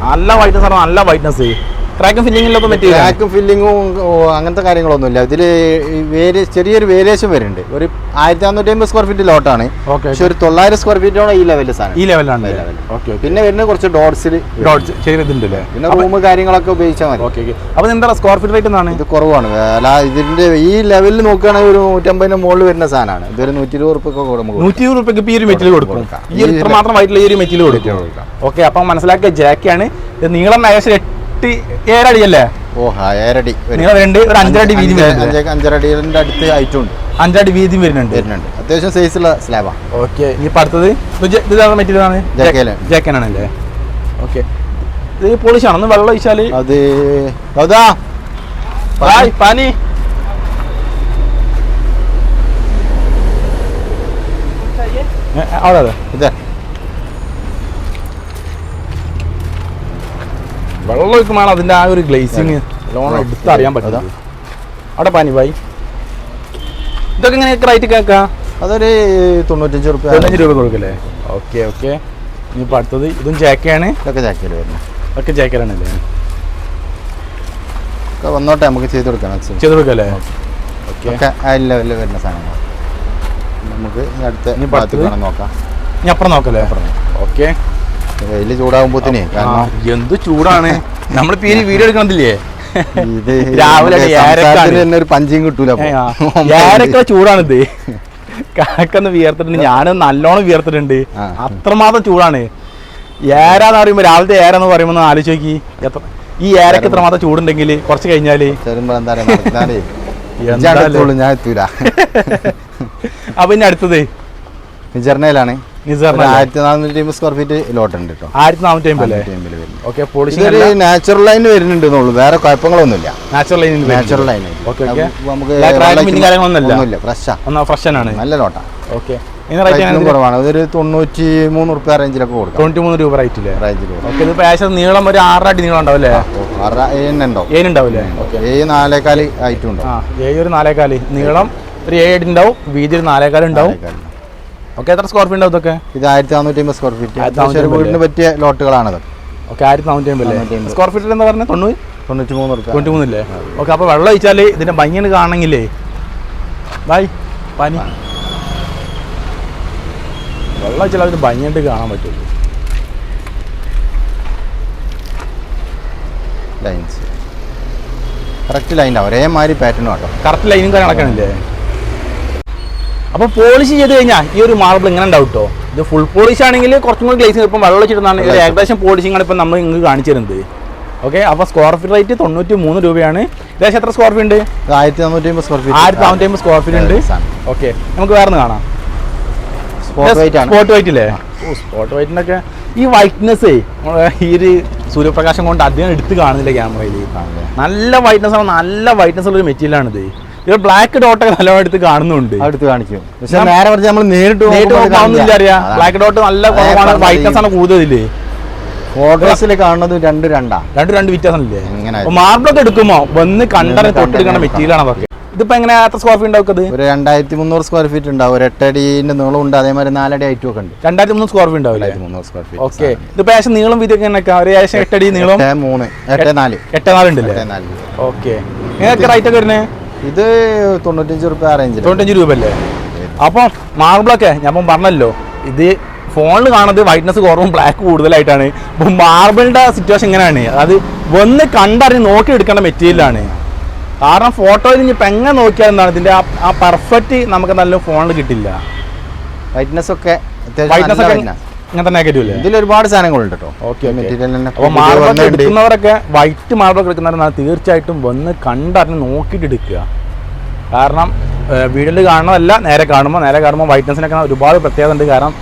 A: നല്ല വൈറ്റ്നസ് ആണ്. നല്ല വൈറ്റ്നസ്. ക്രാക്കും ഫില്ലിംഗിലൊക്കെ മെറ്റീരിയൽ.
B: ക്രാക്കും ഫില്ലിങ്ങും അങ്ങനത്തെ കാര്യങ്ങളൊന്നുമില്ല. ഇതിൽ ചെറിയൊരു വേരിയേഷൻ വരുന്നുണ്ട്. ഒരു 1550 സ്ക്വയർ ഫീറ്റ് ലോട്ടാണ്. പക്ഷെ ഒരു 900 സ്ക്വയർ ഫീറ്റോടെ ഈ ലെവലിൽ സാധനം.
A: ഈ ലെവലാണ്.
B: പിന്നെ വരുന്നത് കുറച്ച് ഡോട്ട്സിൽ
A: ചെയ്തിട്ടുണ്ടല്ലേ?
B: പിന്നെ റൂം കാര്യങ്ങളൊക്കെ ഉപയോഗിച്ചാൽ മതി.
A: ഓക്കെ. അപ്പോൾ എന്താ സ്ക്വയർ ഫീറ്റ് റേറ്റ് എന്നാണ്?
B: ഇത് കുറവാണ്. അല്ല ഇതിന്റെ ഈ ലെവലിൽ നോക്കുകയാണെങ്കിൽ ഒരു 150 മുകളിൽ വരുന്ന സാധനമാണ്. ഇതൊരു 120 റുപ്യൊക്കെ
A: 120 റുപ്യക്ക് ഈ ഒരു മെറ്റീരിയൽ കൊടുക്കും. ഈ ഇത്ര മാത്രം വൈറ്റിൽ ഈ ഒരു മെറ്റീരിയൽ കൊടുക്കും. ഓക്കെ. അപ്പം മനസ്സിലാക്കിയ ജാക്കാണ്. ഇത് നീളം ഏകദേശം 7 അടിയല്ലേ?
B: 7 അടി.
A: നിങ്ങൾ ഒരു 5 അടി വീതി
B: 5 അടിയുടെ അടുത്ത് ഹൈറ്റും ഉണ്ട്.
A: 5 അടി വീതിയും വരുന്നുണ്ട്.
B: അത്യാവശ്യം സൈസുള്ള സ്ലാബാണ്.
A: ഓക്കെ. ഇനി അടുത്തത് മെറ്റീരിയൽ ആണ്. ജാക്കാനാണല്ലേ? ഓക്കെ. ഇത് പോളിഷാണ്. ഒന്ന് വെള്ളം ഒഴിച്ചാൽ
B: അത് അതാ
A: പാനി അവിടെ അതെ
B: ഇതേ
A: വെള്ളം ഒഴിക്കുമ്പോൾ അതിൻ്റെ ആ ഒരു ഗ്ലേസിങ് ലോൺ എടുത്തറിയാൻ പറ്റും. അവിടെ പാനി ബായി ഇതൊക്കെ ഇങ്ങനെ റേറ്റ് കേൾക്കാം.
B: അതൊരു 95 രൂപ.
A: 95 രൂപ കൊടുക്കല്ലേ? Okay okay. ഇനിയിപ്പോൾ അടുത്തത് ഇതും ജാക്കയാണ്.
B: ഇതൊക്കെ ജാക്കയിൽ വരുന്നത്.
A: ഒക്കെ ജാക്കലാണല്ലേ?
B: ഒക്കെ വന്നോട്ടെ, നമുക്ക് ചെയ്ത് കൊടുക്കാം.
A: ചെയ്ത് കൊടുക്കല്ലേ? ഓക്കെ.
B: ഒക്കെ ആ ലെവലിൽ വരുന്ന സാധനങ്ങൾ നമുക്ക് അടുത്ത നോക്കാം.
A: ഇനി അപ്പുറം നോക്കല്ലേ? ഓക്കെ.
B: വെയിൽ ചൂടാകുമ്പോഴത്തേനെ കാരണം
A: എന്ത് ചൂടാണ്. നമ്മളിപ്പോ ഈ വീഡിയോ എടുക്കണതില്ലേ
B: ഇത്
A: രാവിലെ
B: തന്നെ ഒരു പഞ്ചിയും കിട്ടൂല.
A: ഏരൊക്കെ ചൂടാണിത്. കാക്കൊന്ന് വിയർത്തിട്ടുണ്ട്, ഞാനും നല്ലോണം വിയർത്തിട്ടുണ്ട്. അത്രമാത്രം ചൂടാണ്. ഏരാന്ന് പറയുമ്പോ രാവിലത്തെ ഏരാന്ന് പറയുമ്പോ ആലോചിച്ച് നോക്കി, എത്ര ഈ ഏരക്ക് എത്രമാത്രം ചൂടുണ്ടെങ്കിൽ കുറച്ച് കഴിഞ്ഞാല്
B: ഞാൻ എത്തൂല.
A: അപ്പൊ ഇനി അടുത്തത്
B: നിജർണയിലാണ്. 1450 സ്ക്വയർ ഫീറ്റ് ലോട്ട് ഉണ്ട് കേട്ടോ.
A: 1450
B: നാച്ചുറൽ ലൈൻ വരുന്നുണ്ട്, വേറെ കുഴപ്പങ്ങളൊന്നുമില്ല. നാച്ചുറൽ ലൈൻ നമുക്ക്
A: ഫ്രഷ് ആണ്,
B: നല്ല ലോട്ടാണ്.
A: ഓക്കെ.
B: കുറവാണ്, അതൊരു 93 രൂപ റേഞ്ചിലൊക്കെ കൊടുക്കും.
A: 93 രൂപ റേറ്റില്. നീളം ഒരു 6 അടി നീളം ഉണ്ടാവും അല്ലേ? 7 ഉണ്ടാവില്ലേ?
B: 4.4 ആയിട്ടും ഉണ്ടാവും.
A: 4.4 നീളം, ഒരു 7 അടി ഉണ്ടാവും, വീതി 4.4 ഉണ്ടാവും. ഓക്കെ. എത്ര സ്ക്വയർ ഫീറ്റ് ഉണ്ടാവും ഇതൊക്കെ?
B: ഇത് 1450 സ്ക്വയർ ഫീറ്റ് വീടിന് പറ്റിയ ലോട്ടുകളാണ്.
A: ഓക്കെ. 1450 സ്ക്വയർ ഫീറ്റിൽ എന്താ പറഞ്ഞത്?
B: 93 രൂപ.
A: 93 അല്ലേ? ഓക്കെ. അപ്പോൾ വെള്ളം ഒഴിച്ചാൽ ഇതിന്റെ ഭംഗിയാണ് കാണണമെങ്കിലേ ബായ് പനി വെള്ളം ഒഴിച്ചാൽ അതിന് ഭംഗിയായിട്ട് കാണാൻ പറ്റുള്ളൂ.
B: ലൈൻസ് കറക്റ്റ് ലൈൻ, ഒരേമാതിരി പാറ്റേൺ കേട്ടോ.
A: കറക്റ്റ് ലൈനും കാര്യങ്ങളൊക്കെ. അപ്പോൾ പോളിഷ് ചെയ്ത് കഴിഞ്ഞാൽ ഈ ഒരു മാർബിൾ ഇങ്ങനെ ഉണ്ടാവും കേട്ടോ. ഇത് ഫുൾ പോളിഷ് ആണെങ്കിൽ കുറച്ചും കൂടി ഗ്ലേസിങ് ഇപ്പം വെള്ളം വെച്ചിട്ടാണ് ഏകദേശം പോളിഷിംഗ് ആണ് ഇപ്പം നമ്മൾ ഇങ്ങ് കാണിച്ചു തരുന്നത്. ഓക്കെ. അപ്പോൾ സ്ക്വയർ ഫീറ്റ് റേറ്റ് 93 രൂപയാണ്. ഏകദേശം എത്ര സ്ക്വയർ ഫീറ്റ് ഉണ്ട്?
B: 1450 സ്ക്വയർ ഫീറ്റ്.
A: 1450 സ്ക്വയർ ഫീറ്റ് ഉണ്ട്. ഓക്കെ. നമുക്ക് വേറെ കാണാം. സ്പോട്ട് വൈറ്റ് അല്ലേ? സ്പോട്ട് വൈറ്റിനൊക്കെ ഈ വൈറ്റ്നെസ് ഈ ഒരു സൂര്യപ്രകാശം കൊണ്ട് അധികം എടുത്ത് കാണുന്നില്ല ക്യാമറയിൽ. നല്ല വൈറ്റ്നസ് ആണ്, നല്ല വൈറ്റ്നസ് ഉള്ള ഒരു മെറ്റീരിയലാണിത്. ഇത് ബ്ലാക്ക് ഡോട്ടൊക്കെ നല്ലോണം എടുത്ത് കാണുന്നുണ്ട്,
B: അടുത്ത് കാണിക്കും. പക്ഷേ നേരെ പറഞ്ഞാൽ നമ്മൾ നേരിട്ട്
A: അറിയാം. ബ്ലാക്ക് ഡോട്ട് നല്ല കുറവാണ്, വൈറ്റ്നസ് ആണ് കൂടുതലില്ലേ?
B: ഫോട്ടോസിൽ കാണുന്നത് 2
A: വ്യത്യാസമില്ലേ? മാർബിളൊക്കെ എടുക്കുമ്പോ വന്ന് കണ്ടറിഞ്ഞ് തൊട്ടെടുക്കേണ്ട മെറ്റീരിയലാണ് അതൊക്കെ. ഇതിപ്പോ എങ്ങനെ എത്ര സ്ക്വയർ ഫീറ്റ് ഉണ്ടാവും?
B: ഒരു 2300 സ്ക്വയർ ഫീറ്റ് ഉണ്ടാവും. ഒരു 8 അടിന്റെ നീളം ഉണ്ട്, അതേമാതിരി 4 അടി ഹൈറ്റും ഒക്കെ ഉണ്ട്.
A: 2300 സ്ക്വയർ ഫീറ്റ് ഉണ്ടാവില്ലേ?
B: 2300 സ്ക്വയർ ഫീറ്റ്.
A: ഓക്കെ. ഇതിപ്പോ ഏകദേശം നീളം വീതിയൊക്കെ ഒരു ഏകദേശം 8 അടി നീളം, 8.4 ഉണ്ടല്ലേ? ഓക്കെ. നിങ്ങൾക്ക് റേറ്റ് ഒക്കെ വരുന്നത്?
B: ഇത് 95 രൂപ റേഞ്ചിൽ.
A: 95 രൂപ അല്ലേ? അപ്പം മാർബിളൊക്കെ ഞാൻ പറഞ്ഞല്ലോ, ഇത് ഫോണിൽ കാണുന്നത് വൈറ്റ്നസ് കുറവും ബ്ലാക്ക് കൂടുതലായിട്ടാണ്. ഇപ്പം മാർബിളിന്റെ സിറ്റുവേഷൻ ഇങ്ങനെയാണ്, അത് വന്ന് കണ്ടറിഞ്ഞ് നോക്കി എടുക്കേണ്ട മെറ്റീരിയലാണ്. കാരണം ഫോട്ടോയിൽ ഇനിയിപ്പോൾ എങ്ങനെ നോക്കിയാൽ എന്താണ് ഇതിൻ്റെ ആ പെർഫെക്റ്റ് നമുക്ക് നല്ല ഫോണിൽ കിട്ടില്ല.
B: വൈറ്റ്നസ് ഒക്കെ
A: ഇങ്ങനെ തന്നെ ആക്കിയിട്ടില്ലേ?
B: ഇതിൽ ഒരുപാട് സാധനങ്ങളുണ്ട് കേട്ടോ.
A: ഓക്കെ. അപ്പോൾ മാർബിൾ എടുക്കുന്നവരൊക്കെ വൈറ്റ് മാർബിൾ എടുക്കുന്നവർ തീർച്ചയായിട്ടും വന്ന് കണ്ടറിഞ്ഞ് നോക്കിയിട്ട് എടുക്കുക. കാരണം വീഡിയോയിൽ കാണുന്നതല്ല, നേരെ കാണുമ്പോൾ വൈറ്റ്നസിനൊക്കെ ഒരുപാട് പ്രത്യേകത ഉണ്ട്. കാരണം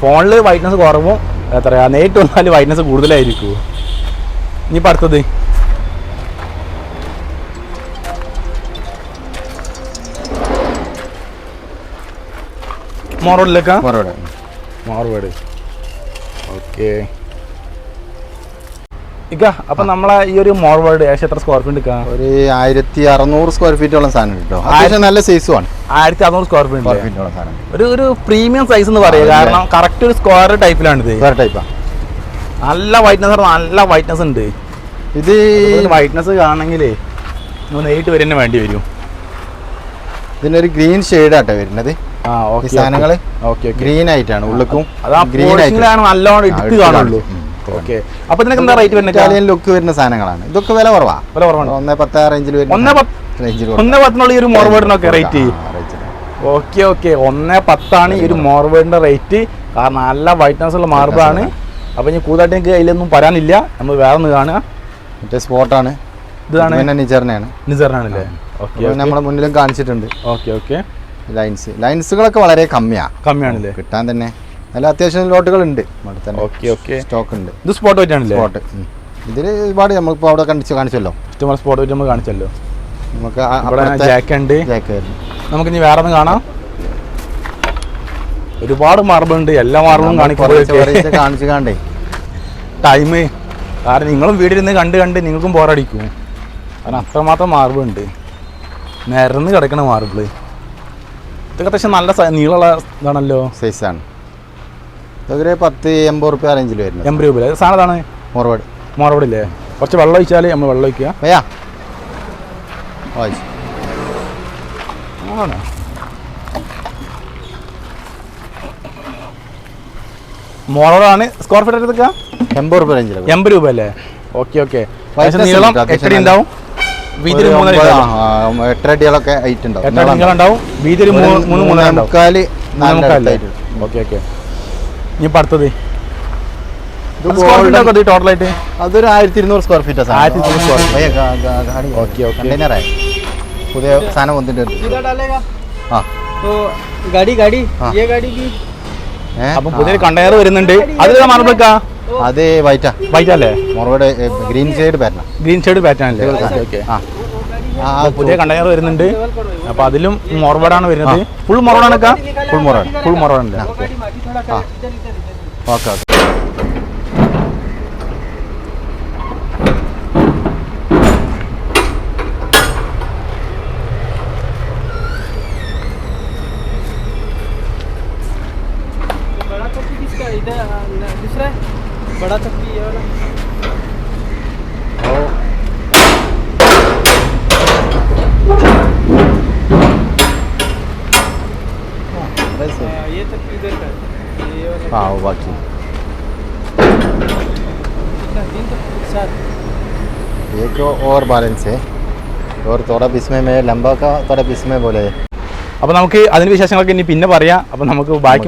A: ഫോണിൽ വൈറ്റ്നസ് കുറവും നേരിട്ട് വന്നാൽ വൈറ്റ്നസ് കൂടുതലായിരിക്കും. ഇനിയിപ്പോൾ അടുത്തത് മോർവേഡിലേക്കാ? മോർവേഡ്. ഓക്കെ. ഇക്ക അപ്പം നമ്മളെ ഈ ഒരു മോർവേഡ് ഏകദേശം എത്ര സ്ക്വയർ ഫീറ്റ് എടുക്കാം?
B: ഒരു 1600 സ്ക്വയർ ഫീറ്റോളം സാധനം കിട്ടോ. നല്ല സൈസുമാണ്.
A: 1600 സ്ക്വയർ ഫീറ്റ് സാധനം. ഒരു പ്രീമിയം സൈസ് എന്ന് പറയുക, കാരണം കറക്റ്റ് ഒരു സ്ക്വയർ ടൈപ്പിലാണിത്. നല്ല വൈറ്റ്നസ് ഉണ്ട്. ഇത് വൈറ്റ്നസ് കാണണമെങ്കിലേ നേരിട്ട് വരുന്ന വേണ്ടി വരും.
B: ഇതിനൊരു ഗ്രീൻ ഷെയ്ഡാട്ടോ വരുന്നത്. സാധനങ്ങള് ഗ്രീൻ ആയിട്ടാണ് ഉള്ളിക്കും
A: നല്ലോണം എടുത്ത് കാണുള്ളൂ. ഓക്കെ. അപ്പൊ ഇതിനൊക്കെ എന്താ റേറ്റ് വരുന്നത്?
B: ഇറ്റാലിയൻ ലുക്ക് വരുന്ന സാധനങ്ങളാണ്. ഇതൊക്കെ വില കുറവാണ്. 1.10 റേഞ്ചിൽ വരും.
A: 1.10 ഈ ഒരു മോർവേഡിനൊക്കെ റേറ്റ്. ഓക്കെ. 1.10 ഈ ഒരു മോർവേഡിന്റെ റേറ്റ്. കാരണം നല്ല വൈറ്റ്നസ് ഉള്ള മാർബിളാണ്. അപ്പൊ ഇനി കൂടുതലായിട്ട് എനിക്ക് അതിലൊന്നും പറയാനില്ല. നമ്മൾ വേറെ ഒന്ന് കാണുക.
B: മറ്റേ സ്പോട്ടാണ്. ഇതാണ് നിജറിനാണല്ലേ?
A: ഓക്കെ.
B: നമ്മുടെ മുന്നിലും കാണിച്ചിട്ടുണ്ട്.
A: ഓക്കെ.
B: ലൈൻസുകളൊക്കെ വളരെ കമ്മിയാണല്ലേ കിട്ടാൻ തന്നെ. നല്ല അത്യാവശ്യം ലോട്ടുകൾ ഉണ്ട്.
A: ഓക്കെ.
B: സ്റ്റോക്ക് ഉണ്ട്.
A: ഇത് സ്പോട്ട് വെയിറ്റ് ആണല്ലേ?
B: സ്പോട്ട് ഇതിൽ ഒരുപാട് നമ്മളിപ്പോൾ അവിടെ കാണിച്ചല്ലോ,
A: ഇഷ്ടംപോലെ സ്പോട്ട് വെച്ച് നമ്മൾ കാണിച്ചല്ലോ.
B: നമുക്ക്
A: ഇവിടെ ജാക്ക് ഉണ്ട്. നമുക്ക് ഇനി വേറെ ഒന്ന് കാണാം. ഒരുപാട് മാർബിൾ ഉണ്ട്. എല്ലാ മാർബിളും
B: കാണിച്ചു കാണ്ടേ
A: ടൈം. കാരണം നിങ്ങളും വീട്ടിലിരുന്ന് കണ്ട് നിങ്ങൾക്കും ബോറടിക്കും. കാരണം അത്രമാത്രം മാർബിൾ ഉണ്ട്, നിരന്ന് കിടക്കണ മാർബിള്. ഇതൊക്കെ അത്യാവശ്യം നല്ല നീളമുള്ള ഇതാണല്ലോ,
B: സൈസാണ്. ഇതൊക്കെ 10-80 റുപ്യ റേഞ്ചിൽ വരുന്നത്.
A: 80 രൂപ സാധനം ഇതാണ്. മോറോട് ഇല്ലേ? കുറച്ച് വെള്ളം ഒഴിച്ചാൽ നമ്മൾ വെള്ളം ഒഴിക്കുക. ആണോ? മോറോടാണ്. സ്ക്വയർ ഫീറ്റ് എടുക്കുക
B: 80 രൂപ റേഞ്ചിൽ.
A: 80 രൂപ അല്ലേ? ഓക്കെ. നീളം 8 അടി ഉണ്ടാവും, വീതി 3
B: അടികളൊക്കെ ഹൈറ്റ് ഉണ്ടാവും.
A: 8 അടി നീളം ഉണ്ടാവും, വീതി 3.5. ഓക്കെ. ഇനി അടുത്തത് ടോട്ടലായിട്ട്
B: അതൊരു 1200 സ്ക്വയർ ഫീറ്റ്. പുതിയ സാധനം വന്നിട്ടുണ്ട്.
A: അപ്പൊ പുതിയ കണ്ടെയ്നർ വരുന്നുണ്ട്. അത് മാർബിൾക്കാ?
B: അത് വൈറ്റ്
A: അല്ലേ?
B: മോറോട് ഗ്രീൻ ഷെയ്ഡ്
A: പാറ്റേൺ അല്ലേ? പുതിയ കണ്ടെയ്നർ വരുന്നുണ്ട്. അപ്പൊ അതിലും മോർബാഡാണ് വരുന്നത്. ഫുൾ മോറോഡാണൊക്കെ? ഫുൾ മോറോഡാണല്ലേ?
B: ഓക്കെ.
C: दूसरा बड़ा चक्की ये वाला। ये चक्की इधर का ये वाला।
B: हाँ वो बाकी
C: कितना 3 तक साथ
B: एक और बैलेंस है और थोड़ा इसमें मैं लंबा का थोड़ा इसमें बोले.
A: അപ്പോൾ നമുക്ക് അതിന്റെ വിശേഷങ്ങളൊക്കെ ഇനി പിന്നെ പറയാം. അപ്പോൾ നമുക്ക് ബാക്കി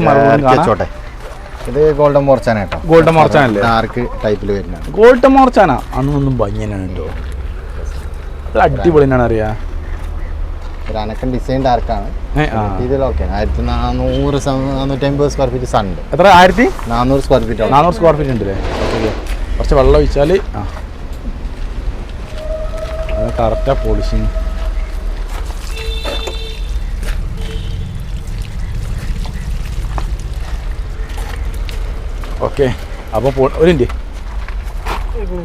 B: ചോട്ടെ. ഇത് ഗോൾഡൻ മോർച്ചാന കേട്ടോ.
A: ഗോൾഡൻ മോർച്ചാനല്ലേ?
B: ഡാർക്ക് ടൈപ്പിൽ വരുന്നതാണ്.
A: ഗോൾഡൻ മോർച്ചാന അന്നൊന്നും ഭംഗിയാണ് കേട്ടോ. അത് അടിപൊളിയാണ് അറിയാ.
B: ഒരു അനക്കൻ ഡിസൈൻ ഡാർക്കാണ്. ഇതിലൊക്കെ 1400-450 സ്ക്വയർ ഫീറ്റ് സണ്ട്.
A: എത്ര?
B: 1400 സ്ക്വയർ ഫീറ്റ്.
A: 400 സ്ക്വയർ ഫീറ്റ് ഉണ്ട് അല്ലേ? കുറച്ച് വെള്ളം ഒഴിച്ചാൽ കറക്റ്റാ പോളിഷിങ്. ഓക്കെ. അപ്പോൾ ഒരു മിനിറ്റ്,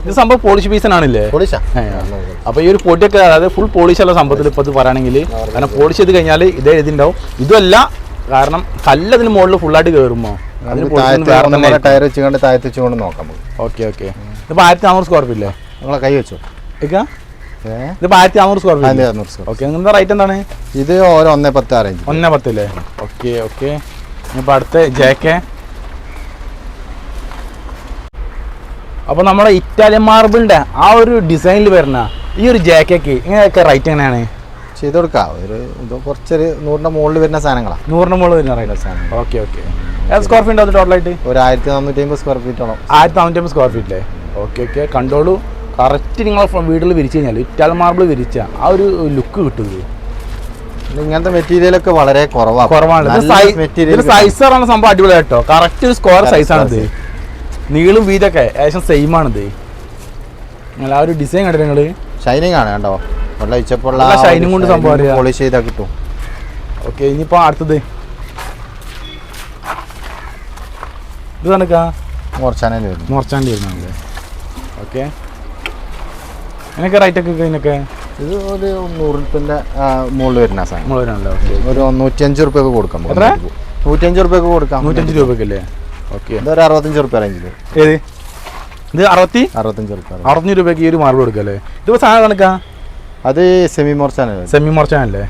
A: ഇത് സംഭവം പോളിഷ് പീസനാണല്ലേ? അപ്പോൾ ഈ ഒരു പൊടിയൊക്കെ, അതായത് ഫുൾ പോളിഷുള്ള സംഭവത്തിൽ ഇപ്പോൾ ഇത് പറയുകയാണെങ്കിൽ, കാരണം പോളിഷ് ചെയ്ത് കഴിഞ്ഞാൽ ഇതേ ഇതിണ്ടാവും. ഇതല്ല, കാരണം കല്ലതിന് മുകളിൽ ഫുള്ളായിട്ട് കയറുമ്പോൾ
B: ടയർ വെച്ചുകൊണ്ട് താഴത്ത് വെച്ചുകൊണ്ട് നോക്കാം.
A: ഓക്കെ. ഇതിപ്പോൾ 1400 സ്ക്വയർ ഫീറ്റ് അല്ലേ?
B: നിങ്ങളെ കൈ വെച്ചോ.
A: ഇതിപ്പോൾ 1400 സ്ക്വയർ ഫീറ്റ്. ഓക്കെ. നിങ്ങളുടെ റേറ്റ് എന്താണ്?
B: ഇത് ഓരോ 1.10 അറേഞ്ച്.
A: 1.10 അല്ലേ? ഓക്കെ. ഇപ്പോൾ അടുത്ത ജേക്കെ. അപ്പോൾ നമ്മുടെ ഇറ്റാലിയൻ മാർബിളിൻ്റെ ആ ഒരു ഡിസൈനിൽ വരുന്ന ഈ ഒരു ജാക്കൊക്കെ ഇങ്ങനെയൊക്കെ റേറ്റ് എങ്ങനെയാണ്?
B: ചെയ്ത് കൊടുക്കാം. ഒരു ഇത് കുറച്ചൊരു 100-ന്റെ മുകളിൽ വരുന്ന സാധനങ്ങളാണ്.
A: 100-ന്റെ മുകളിൽ വരുന്ന റേറ്റ് സാധനം. ഓക്കെ. ഏത് സ്ക്വയർ ഫീറ്റ് അത് ടോട്ടലായിട്ട്?
B: ഒരു 1450 സ്ക്വയർ ഫീറ്റോളം.
A: 1450 സ്ക്വയർ ഫീറ്റില്ലേ? ഓക്കെ. കണ്ടോളൂ. കറക്റ്റ് നിങ്ങൾ വീട്ടിൽ വിരിച്ചു കഴിഞ്ഞാൽ ഇറ്റാലിയൻ മാർബിൾ വിരിച്ച ആ ഒരു ലുക്ക് കിട്ടുന്നത്.
B: ഇങ്ങനത്തെ മെറ്റീരിയലൊക്കെ വളരെ കുറവാണ്.
A: സൈസ് പറഞ്ഞ സംഭവം അടിപൊളിയായി കേട്ടോ. കറക്റ്റ് ഒരു സ്ക്വയർ സൈസാണിത്. നീളും വീതൊക്കെ ഏകദേശം സെയിം ആണിത്. നിങ്ങൾ ആ ഒരു ഡിസൈൻ കണ്ടിട്ട് നിങ്ങൾ
B: ഷൈനിങ് ആണ് കണ്ടോ? വെള്ളം ഒഴിച്ചപ്പോൾ
A: ഷൈനിങ് കൊണ്ട് സംഭവം
B: പോളിഷ് ചെയ്താൽ കിട്ടും.
A: ഓക്കെ. ഇനിയിപ്പോൾ അടുത്തത് ഇത് കണക്കാ മോർച്ചാൻ്റെ വരുന്നുണ്ട്. ഓക്കെ. അതിനൊക്കെ റേറ്റ് ഒക്കെ ഇതിനൊക്കെ?
B: ഇത് ഒരു 100 റുപ്യൻ്റെ മുകളിൽ വരുന്ന സാധനം.
A: മുകളിലാണല്ലോ.
B: ഒരു 105 റുപ്യക്ക് കൊടുക്കാം.
A: എത്ര?
B: 105 റുപ്യക്ക് കൊടുക്കാം.
A: 105 രൂപക്കല്ലേ? ഓക്കെ.
B: ഇതൊരു 65 റുപ്യ റേഞ്ചിൽ.
A: ഏത്? ഇത്
B: 65 റുപ്യ.
A: 65 രൂപയ്ക്ക് ഈ ഒരു മാർബിൾ കൊടുക്കല്ലേ? ഇതിപ്പോൾ സാധനം കണക്കാ?
B: അത് സെമി മോർച്ചാനല്ലേ?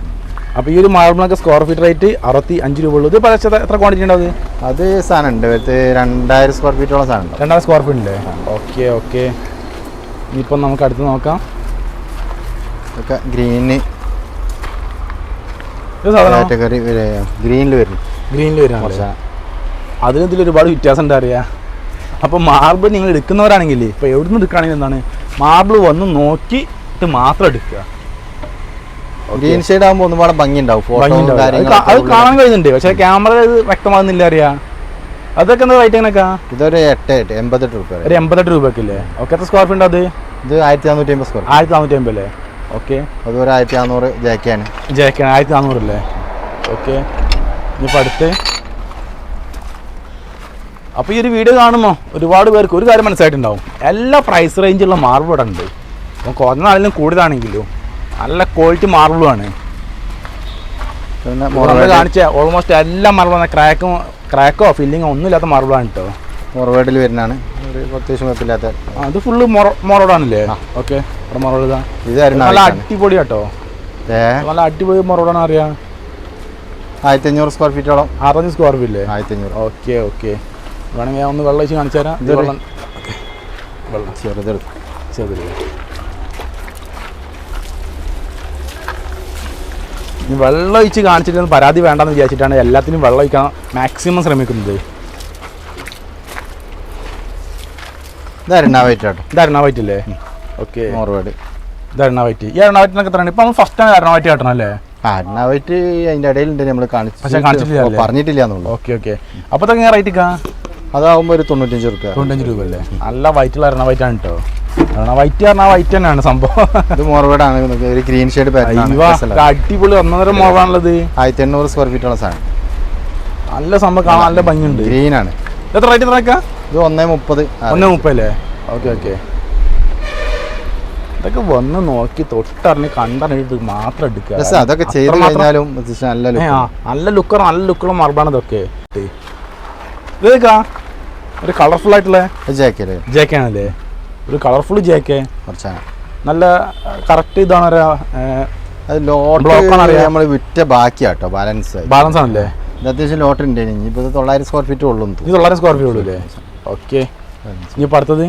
B: അപ്പോൾ ഈ ഒരു മാർബിളിനൊക്കെ സ്ക്വയർ ഫീറ്റ് റേറ്റ് 65 രൂപ ഉള്ളൂ. ഇത് എത്ര ക്വാണ്ടിറ്റി ഉണ്ടാവും? അത് സാധനം ഉണ്ട്. 2000 സ്ക്വയർ ഫീറ്റോളം സാധനം ഉണ്ട്.
A: 2000 സ്ക്വയർ ഫീറ്റ് ഉണ്ട്. ഓക്കെ. ഇനിയിപ്പം നമുക്ക് അടുത്ത് നോക്കാം.
B: ഒക്കെ ഗ്രീനിൽ
A: വരുന്ന അതിനെന്തെങ്കിലും ഒരുപാട് വ്യത്യാസം ഉണ്ട് അറിയാം. അപ്പോൾ മാർബിൾ നിങ്ങൾ എടുക്കുന്നവരാണെങ്കിൽ ഇപ്പോൾ എവിടെ നിന്ന് എടുക്കുകയാണെങ്കിൽ എന്താണ്, മാർബിൾ വന്ന് നോക്കിയിട്ട് മാത്രം എടുക്കുക.
B: ഗ്രീൻ ഷെയ്ഡ് ആകുമ്പോൾ ഒന്നുപാടെ ഭംഗി ഉണ്ടാവും.
A: അത് കാണാൻ കഴിയുന്നുണ്ട്, പക്ഷേ ക്യാമറ ഇത് വ്യക്തമാകുന്നില്ല അറിയാം. അതൊക്കെ എന്താ റേറ്റ് എങ്ങനെയൊക്കെ?
B: ഇതൊരു 88 രൂപ.
A: ഒരു 88 രൂപയ്ക്കില്ലേ? ഓക്കെ, എത്ര സ്ക്വയർ ഫീറ്റ് അത്?
B: ഇത് 1450 സ്ക്വയർ.
A: 1450 അല്ലേ? ഓക്കെ.
B: അത് ഒരു 1400 ജേക്കാണ്.
A: 1400 അല്ലേ? ഓക്കെ. ഇനിയിപ്പോൾ അടുത്ത്, അപ്പോൾ ഈ ഒരു വീഡിയോ കാണുമ്പോൾ ഒരുപാട് പേർക്ക് ഒരു കാര്യം മനസ്സിലായിട്ടുണ്ടാവും, എല്ലാ പ്രൈസ് റേഞ്ചുള്ള മാർബിൾ ഇവിടെ ഉണ്ട്. അപ്പം കുറഞ്ഞാണെങ്കിലും കൂടുതലാണെങ്കിലും നല്ല ക്വാളിറ്റി മാർബിളുമാണ്. പിന്നെ കാണിച്ച ഓൾമോസ്റ്റ് എല്ലാ മാർബിളാണ്, ക്രാക്കോ ഫില്ലിങ്ങോ ഒന്നും ഇല്ലാത്ത മാർബിളാണ് കേട്ടോ.
B: മൊറവേഡിൽ വരുന്നതാണ്, ഒരു അത്യാവശ്യം കുഴപ്പമില്ലാത്ത.
A: അത് ഫുള്ള് മൊറോഡാണല്ലേ? ഓക്കെ. ഇവിടെ മൊറോഡ്
B: ഇത്
A: നല്ല അടിപൊളി കേട്ടോ, നല്ല അടിപൊളി മൊറോഡാണ്. അറിയാം,
B: 1500 സ്ക്വയർ ഫീറ്റോളം.
A: 65 സ്ക്വയർ ഫീറ്റ്
B: 1500.
A: Okay okay. വേണമെങ്കിൽ ഞാൻ ഒന്ന് വെള്ളം ഒഴിച്ച് കാണിച്ചു തരാം. വെള്ളം
B: ചെറുതെടുക്കും.
A: വെള്ളം ഒഴിച്ച് കാണിച്ചിട്ട് പരാതി വേണ്ടെന്ന് വിചാരിച്ചിട്ടാണ് എല്ലാത്തിനും വെള്ളം ഒഴിക്കാൻ മാക്സിമം ശ്രമിക്കുന്നത്.
B: ഇത് എറണാവൈറ്റ് കേട്ടോ.
A: ഇത് എറണാവൈറ്റ് അല്ലേ? ഓക്കെ.
B: മോർവേഡ്.
A: ഇത് എറണാവൈറ്റ്. ഈ എറണാവൈറ്റിനൊക്കെ എത്രയാണ്? ഇപ്പം നമ്മൾ ഫസ്റ്റ് ആണ് എറണാവൈറ്റ് കാട്ടണം അല്ലേ?
B: എറണാവൈറ്റ് അതിൻ്റെ ഇടയിലുണ്ട്, നമ്മൾ
A: പക്ഷേ കാണിച്ചിട്ടില്ല,
B: പറഞ്ഞിട്ടില്ല എന്നുള്ളൂ.
A: Okay okay. അപ്പോൾ ഇതൊക്കെ എങ്ങനെ റേറ്റ് ഒക്കെ?
B: അതാവുമ്പോൾ ഒരു 95 രൂപ.
A: 95 രൂപ അല്ലേ? നല്ല വൈറ്റുള്ള എറണാവൈറ്റ് ആണ് കേട്ടോ. എറണാവൈറ്റ് പറഞ്ഞാൽ വൈറ്റ് തന്നെയാണ് സംഭവം.
B: ഇത് മോർവേഡാണ്, ഒരു ഗ്രീൻ ഷെയ്ഡ്
A: അടിപൊളി ഒന്നര മോർവാണുള്ളത്.
B: 1800 സ്ക്വയർ ഫീറ്റോളം സാധനം.
A: നല്ല സംഭവം കാണാൻ നല്ല ഭംഗിയുണ്ട്.
B: ഗ്രീൻ ആണ്.
A: എത്ര റേറ്റ് എത്രയൊക്കെ?
B: ഇത് 130.
A: 130 അല്ലേ? Okay okay. ഇതൊക്കെ വന്ന് നോക്കി തൊട്ടറിഞ്ഞ് കണ്ടറിഞ്ഞിട്ട് മാത്രം എടുക്കുക.
B: അതൊക്കെ ചെയ്ത് കഴിഞ്ഞാലും
A: നല്ല ലുക്കുള്ള മാർബിളാണ് ഇതൊക്കെ. ഇതൊക്കെ ഒരു കളർഫുൾ ആയിട്ടുള്ള ജേക്കാണല്ലേ? ഒരു കളർഫുൾ ജേക്ക് നല്ല കറക്റ്റ് ഇതാണ്.
B: നമ്മൾ വിറ്റ ബാക്കിയാട്ടോ, ബാലൻസ് ആണല്ലേ? അത്യാവശ്യം ലോട്ട് ഉണ്ട്. ഇനിയിപ്പോൾ 900 സ്ക്വയർ ഫീറ്റ് ഉള്ളൂ.
A: 900 സ്ക്വയർ ഫീറ്റ് ഉള്ളൂ അല്ലേ? ഓക്കെ. ഇനിയിപ്പോൾ അടുത്തത്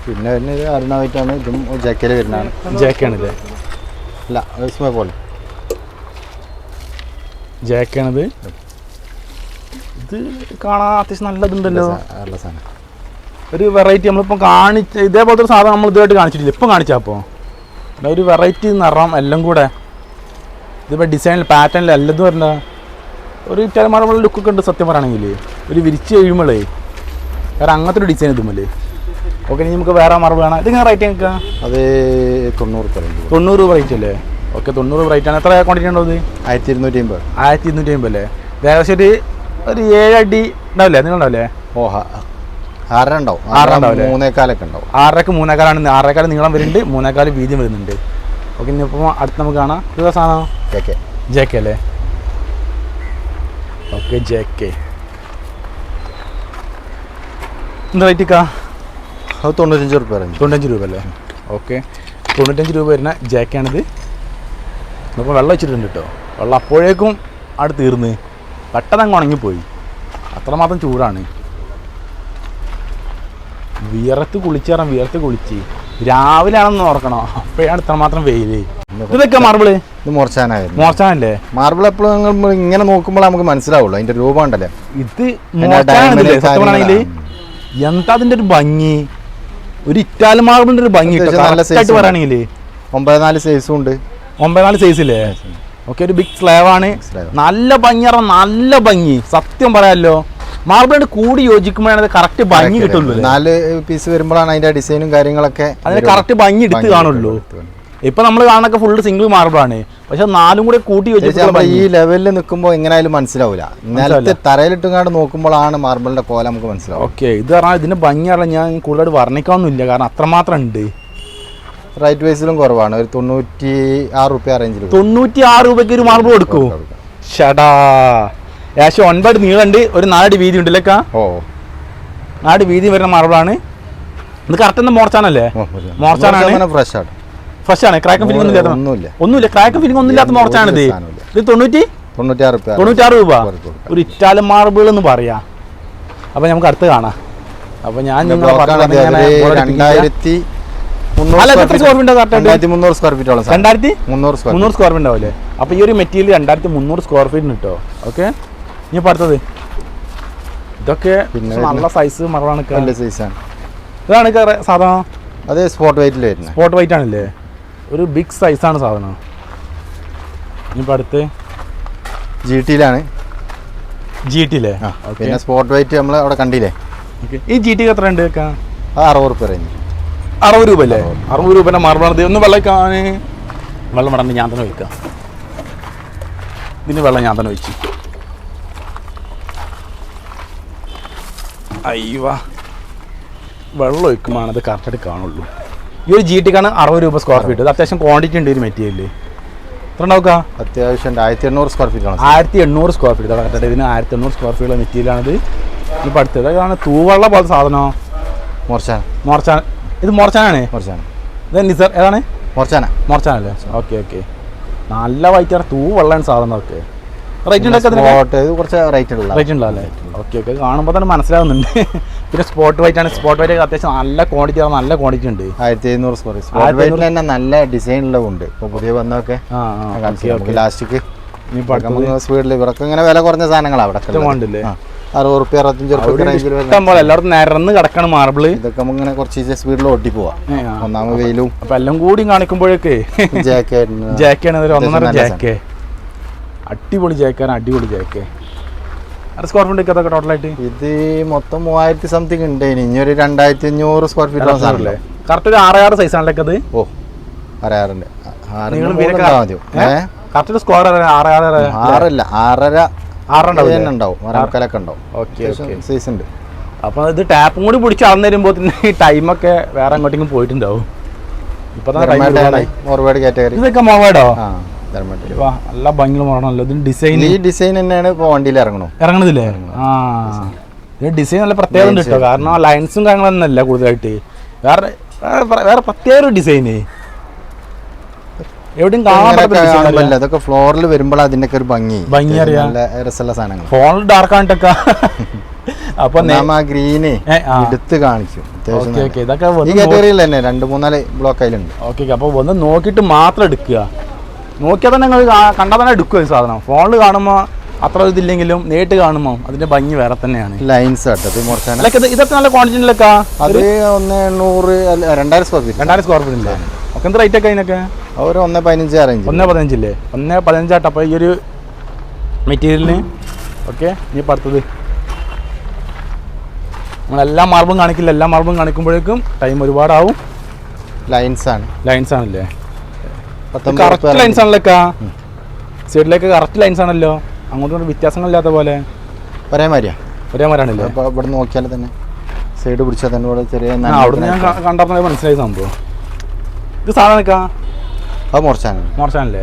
B: പിന്നെ വരുന്നത് അരുണാവൈറ്റാണ്. ഇതും ജേക്കയിൽ വരുന്നതാണ്.
A: ജേക്കാണല്ലേ?
B: അല്ല, വിസ്മയ പോലെ
A: ജേക്കാണിത്. ഇത് കാണാൻ അത്യാവശ്യം നല്ലതുണ്ടല്ലോ,
B: നല്ല സാധനം.
A: ഒരു വെറൈറ്റി നമ്മളിപ്പം ഇതേപോലത്തെ ഒരു സാധനം നമ്മൾ ഇതുമായിട്ട് കാണിച്ചിട്ടില്ല. ഇപ്പം കാണിച്ചപ്പോൾ ഒരു വെറൈറ്റി നിറം എല്ലാം കൂടെ. ഇതിപ്പോൾ ഡിസൈനിൽ പാറ്റേണിൽ എല്ലാം വരേണ്ട ഒരു ചിലമാറുള്ള ലുക്കൊക്കെ ഉണ്ട് സത്യം പറയുകയാണെങ്കിൽ. ഒരു വിരിച്ച് കഴിയുമ്പോഴേ വേറെ അങ്ങനത്തെ ഒരു ഡിസൈൻ ഇതുമല്ലേ? ഓക്കെ. ഇനി നമുക്ക് വേറെ മറവ് വേണം. ഇതിങ്ങനെ റേറ്റ് ഞങ്ങൾക്ക്?
B: അത്
A: 90 രൂപ റേറ്റ് അല്ലേ? ഓക്കെ. 90 രൂപ റേറ്റ് ആണ്. എത്ര ക്വാണ്ടിറ്റി ഉണ്ടോ?
B: 1250.
A: 1250 അല്ലേ? ഏകദേശം ഒരു 7 അടി ഉണ്ടാവില്ലേ? നിങ്ങളുണ്ടാവില്ലേ?
B: 6 ഉണ്ടാവും. 3.25 ഉണ്ടാവും.
A: 6.5 3.25 6.25 നീളം വരുന്നുണ്ട്, 3.25 വീതിയും വരുന്നുണ്ട്. ഓക്കെ. ഇനിയിപ്പോൾ അടുത്ത് നമുക്ക് കാണാം. ഇത് സാധനം ജെ കെ അല്ലേ? ഓക്കെ. ജെ കെ എന്താ റേറ്റിക്കാ?
B: അത് 95 രൂപ.
A: 95 രൂപ അല്ലേ? ഓക്കെ. 95 രൂപ വരുന്ന ജാക്കാണിത്. നമുക്ക് വെള്ളം വെച്ചിട്ടുണ്ട് കേട്ടോ. വെള്ളം അപ്പോഴേക്കും അവിടെ തീർന്ന് പെട്ടെന്ന് അങ്ങ് ഉണങ്ങിപ്പോയി. അത്രമാത്രം ചൂടാണ്. വിയർത്ത് കുളിച്ച് രാവിലെ ആണെന്ന് ഓർക്കണം, അപ്പോഴാണ് ഇത്രമാത്രം വെയിൽ. ഇതൊക്കെ മാർബിള്?
B: ഇത്
A: മോർച്ചാനല്ലേ?
B: മാർബിൾ എപ്പോഴും ഇങ്ങനെ നോക്കുമ്പോൾ നമുക്ക് മനസ്സിലാവുള്ളൂ അതിന്റെ രൂപം ഉണ്ടല്ലേ.
A: ഇത് മോർച്ചാനാണെങ്കിൽ എന്താ അതിന്റെ ഒരു ഭംഗി, ഒരു ഇറ്റാലിയൻ മാർബിളിന്റെ ഒരു ഭംഗി പറയുകയാണെങ്കിൽ.
B: 9.4 സൈസും ഉണ്ട്.
A: 9.4 സൈസില്ലേ? ഓക്കെ. ഒരു ബിഗ് സ്ലാബ് ആണ്. നല്ല ഭംഗി പറഞ്ഞാൽ നല്ല ഭംഗി സത്യം പറയാമല്ലോ. മാർബിളിന്റെ കൂടി യോജിക്കുമ്പോഴാണ് കറക്റ്റ് ഭംഗി കിട്ടുള്ളൂ.
B: 4 പീസ് വരുമ്പോഴാണ് അതിന്റെ ഡിസൈനും കാര്യങ്ങളൊക്കെ
A: അതിന് കറക്റ്റ് ഭംഗി എടുത്ത് കാണുള്ളൂ. ഇപ്പൊ നമ്മൾ കാണുന്നൊക്കെ ഫുള്ള് സിംഗിൾ മാർബിളാണ്, പക്ഷെ 4 കൂടെ കൂട്ടി യോജിക്കുമ്പോൾ
B: ഈ ലെവലിൽ നിൽക്കുമ്പോൾ എങ്ങനെയായാലും മനസ്സിലാവില്ല. നിലത്ത് തറയിലിട്ടുകൊണ്ട് നോക്കുമ്പോഴാണ് മാർബിളിന്റെ കോല നമുക്ക് മനസ്സിലാവും.
A: ഓക്കെ. ഇത് പറഞ്ഞാൽ ഇതിന്റെ ഭംഗി പറഞ്ഞാൽ ഞാൻ കൂടുതലായിട്ട് വർണ്ണിക്കാനൊന്നുമില്ല, കാരണം അത്രമാത്രം ഉണ്ട്.
B: റൈറ്റ് വൈസിലും കുറവാണ്. ഒരു 96 രൂപ റേഞ്ചിൽ.
A: 96 രൂപയ്ക്ക് ഒരു മാർബിൾ കൊടുക്കൂ? ഷടാ. ഏകദേശം 9 നീളുണ്ട്, ഒരു 4 അടി വീതി ഉണ്ടല്ലേ? 4 അടി വീതി വരുന്ന മാർബിളാണ് ഇത്. കറക്റ്റ് എന്താ മോർച്ചാനല്ലേ? മോർച്ചാനാണ്. ഫ്രഷ് ആണ്. ക്രാക്കും ഫില്ലിംഗ് ഒന്നുമില്ല. ക്രാക്കും ഫില്ലിംഗ് ഒന്നും ഇല്ലാത്ത മോർച്ചാണിത്. ഇത് 96 രൂപ ഒരു ഇറ്റാലിയൻ മാർബിൾ എന്ന് പറയാ. അപ്പൊ നമുക്ക് അടുത്ത് കാണാം. അപ്പൊ ഞാൻ
B: 2300 സ്ക്വയർ ഫീറ്റ്
A: ഉണ്ടാവില്ലേ? അപ്പൊ ഈ ഒരു മെറ്റീരിയൽ 2300 സ്ക്വയർ ഫീറ്റിന് കിട്ടോ. ഓക്കെ. ഇനി അടുത്തത് ഇതൊക്കെ നല്ല സൈസ് മറവാണ്. ഇതാണ് സാധനം.
B: അത് സ്പോട്ട് വൈറ്റിൽ വരുന്നത്.
A: സ്പോട്ട് വൈറ്റ് ആണല്ലേ? ഒരു ബിഗ് സൈസാണ് സാധനം. ഇനിയിപ്പോൾ അടുത്ത്
B: GT-യിലാണ്.
A: GT അല്ലേ?
B: പിന്നെ സ്പോട്ട് വൈറ്റ് നമ്മൾ അവിടെ കണ്ടില്ലേ.
A: ഈ GT എത്ര ഉണ്ട് വെക്കാം?
B: അത് 60 റുപ്യ റേഞ്ച്.
A: 60 രൂപ അല്ലേ? 60 രൂപേൻ്റെ മാർബിളാണ്. ഒന്ന് വെള്ളക്കാൻ വെള്ളം വേണ്ട, ഞാൻ തന്നെ ഒഴിക്കാം. ഇതിന് വെള്ളം ഞാൻ തന്നെ ഒഴിച്ചു. അയ്യോ, വെള്ളം ഒഴിക്കുമ്പോൾ അത് കറക്റ്റായിട്ട് കാണുള്ളൂ. ഈ ഒരു GTക്കാണ് 60 രൂപ സ്ക്വയർ ഫീറ്റ്. ഇത് അത്യാവശ്യം ക്വാണ്ടിറ്റി ഉണ്ട് ഒരു മെറ്റീരിയൽ. എത്ര ഉണ്ടാവുക?
B: അത്യാവശ്യം 1800 സ്ക്വയർ ഫീറ്റ് ആണ്.
A: 1800 സ്ക്വയർ ഫീറ്റ്. കറക്റ്റായിട്ട് ഇതിന് 1800 സ്ക്വയർ ഫീറ്റുള്ള മെറ്റീരിയലാണിത്. ഇപ്പോൾ അടുത്തത് ഇതാണ് തൂവള്ള പോലത്തെ സാധനമോ? മോർച്ചാന. ഇത് മോർച്ചാനാണ്. ഇത് നിസർ ഏതാണ്? മോർച്ചാനല്ലേ? ഓക്കെ. നല്ല വൈറ്റ് തൂവെള്ളാണ് സാധനം. ഒക്കെ റേറ്റ്
B: കുറച്ച് റേറ്റ്
A: ഉണ്ടല്ലേ? ഓക്കെ. കാണുമ്പോൾ തന്നെ മനസ്സിലാവുന്നുണ്ട്. പിന്നെ സ്പോട്ട് വൈറ്റ് ആണ്. സ്പോട്ട് വൈറ്റ് അത്യാവശ്യം നല്ല ക്വാണ്ടിറ്റി ഉണ്ട്.
B: 1700 സ്ക്വയർ ഫീറ്റ് തന്നെ നല്ല ഡിസൈൻ ഉള്ളതുണ്ട്. ഇപ്പോൾ പുതിയ വന്നൊക്കെ ലാസ്റ്റിക്ക് സ്പീഡിൽ ഇവരൊക്കെ ഇങ്ങനെ വില കുറഞ്ഞ സാധനങ്ങളാണ് അവിടെ. 60 റുപ്യ 65 റുപ്യ
A: എല്ലായിടത്തും നിരന്ന് കിടക്കണം മാർബിള്.
B: ഇതൊക്കെ ഇങ്ങനെ കുറച്ച് സ്പീഡിൽ ഓട്ടി പോവാം. ഒന്നാമത് വെയിലും
A: അപ്പൊ എല്ലാം കൂടി കാണിക്കുമ്പോഴേക്ക് ജാക്കാണ്. 1.5 ജാക്കേ. അടിപൊളി ജാക്കാണ്. അടിപൊളി ജാക്കേ. സ്ക്വയർ ഫീറ്റ് അതൊക്കെ ടോട്ടലായിട്ട്
B: ഇത് മൊത്തം 3000 സംതിങ് ഉണ്ട്. ഇനി ഒരു 2500 സ്ക്വയർ ഫീറ്റ് സാധനല്ലേ?
A: കറക്റ്റ് ഒരു 6 സൈസ് ആണല്ലേ അത്?
B: ഓ 6
A: കറക്റ്റ് സ്ക്വയർ 6.5
B: ഉണ്ടാവും. സൈസ് ഉണ്ട്.
A: അപ്പൊ ഇത് ടാപ്പും കൂടി പിടിച്ച് അളന്നു തരുമ്പോ ടൈമൊക്കെ വേറെ അങ്ങോട്ടേക്കും പോയിട്ടുണ്ടാവും. ഇപ്പൊ ഇതൊക്കെ മോവേഡോ? നല്ല ഭംഗിയുള്ള മോഡാണല്ലോ. ഇതിന് ഡിസൈൻ
B: ഈ ഡിസൈൻ തന്നെയാണ് ഇപ്പൊ വണ്ടിയിൽ
A: ഇറങ്ങണതില്ലേ? ഇത് ഡിസൈൻ നല്ല പ്രത്യേകത ഉണ്ട് കേട്ടോ. കാരണം ലൈൻസും കാര്യങ്ങളൊന്നല്ല കൂടുതലായിട്ട്. വേറെ പ്രത്യേക ഒരു ഡിസൈന് എവിടെയും കാണാൻ.
B: അതൊക്കെ ഫ്ലോറിൽ വരുമ്പോൾ അതിന്റെ ഒരു ഭംഗി അറിയാം. രസമുള്ള സാധനങ്ങൾ.
A: ഫോണിൽ ഡാർക്ക് ആയിട്ടൊക്കെ. അപ്പൊ
B: ഗ്രീന് എടുത്ത് കാണിക്കും.
A: ഇതൊക്കെ
B: ഈ കാറ്റഗറിയിൽ തന്നെ 2-3 ബ്ലോക്ക് അതിലുണ്ട്.
A: ഓക്കെ. അപ്പൊ ഒന്ന് നോക്കിയിട്ട് മാത്രം എടുക്കുക. നോക്കിയാൽ തന്നെ നിങ്ങൾ കണ്ടാൽ തന്നെ എടുക്കുക ഈ സാധനം. ഫോണിൽ കാണുമ്പോൾ അത്ര ഇതില്ലെങ്കിലും നേരിട്ട് കാണുമ്പോൾ അതിന്റെ ഭംഗി വേറെ തന്നെയാണ്.
B: ലൈൻസ്
A: ഇതൊക്കെ നല്ല ക്വാണ്ടിറ്റിയിലൊക്കെ.
B: അത് 2000 സ്ക്വയർ ഫീറ്റ്.
A: 2000 സ്ക്വയർ ഫീറ്റ് ഉണ്ട്. ഒക്കെ എന്ത് റേറ്റ് ഒക്കെ അതിനൊക്കെ?
B: ഒരു 1.15 അറേഞ്ച്.
A: 1.15 ഇല്ലേ? 1.15 ആട്ടോ. അപ്പോൾ ഈ ഒരു മെറ്റീരിയലിന്. ഓക്കെ. ഇനി അടുത്തത് നമ്മളെല്ലാ മാർബിളും കാണിക്കില്ല. എല്ലാ മാർബിളും കാണിക്കുമ്പോഴേക്കും ടൈം ഒരുപാടാവും.
B: ലൈൻസ്
A: ആണല്ലേ? കറക്റ്റ് ലൈൻസ് ആണല്ലോ. സൈഡിലേക്ക് കറക്റ്റ് ലൈൻസ് ആണല്ലോ. അങ്ങോട്ടും വ്യത്യാസങ്ങളില്ലാത്ത പോലെ
B: ഒരേ മാതിരിയാണല്ലേ?
A: ഇവിടെ
B: നോക്കിയാൽ തന്നെ സൈഡ് പിടിച്ചാൽ തന്നെ ഇവിടെ ചെറിയ
A: അവിടെ ഞാൻ കണ്ടപ്പോൾ മനസ്സിലായ സംഭവം. ഇത് സാധനമൊക്കെ
B: അത്
A: മോർച്ചാനല്ലേ?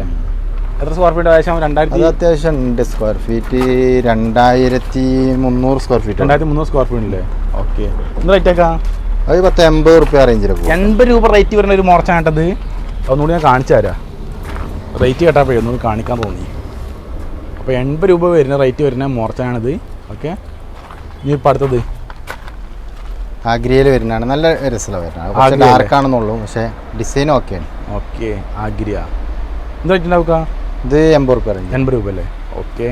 A: എത്ര സ്ക്വയർ ഫീറ്റ്? ഏകദേശം 2000.
B: അത്യാവശ്യം ഉണ്ട്. Square feet 2300 square feet.
A: 2300 square feet അല്ലേ? ഓക്കെ. എന്ത് റേറ്റ് ഒക്കെ?
B: അത് 80 റുപ്യ റേഞ്ചിലൊക്കെ.
A: 80 രൂപ റേറ്റ് വരുന്ന ഒരു മോർച്ചാനട്ടത്. ഒന്നുകൂടി ഞാൻ കാണിച്ചു തരാം. റേറ്റ് കേട്ടപ്പോഴേ ഒന്നുകൂടി കാണിക്കാൻ തോന്നി. അപ്പോൾ 80 രൂപ വരുന്ന റേറ്റ് വരുന്ന മോർച്ചാനാണിത്. ഓക്കെ. ഇനി ഇപ്പം അടുത്തത്
B: ആഗ്രിയയിൽ വരുന്നതാണ്. നല്ല രസമുള്ള വരുന്നതാണ്. ഡാർക്കാണെന്നുള്ളൂ, പക്ഷേ ഡിസൈനും ഓക്കെയാണ്.
A: ഓക്കെ. ആഗ്രിയ എന്ത് റേറ്റ് ഉണ്ടാവുക?
B: ഇത് 80 റുപ്യ റേഞ്ച്.
A: 80 രൂപ അല്ലേ? ഓക്കെ.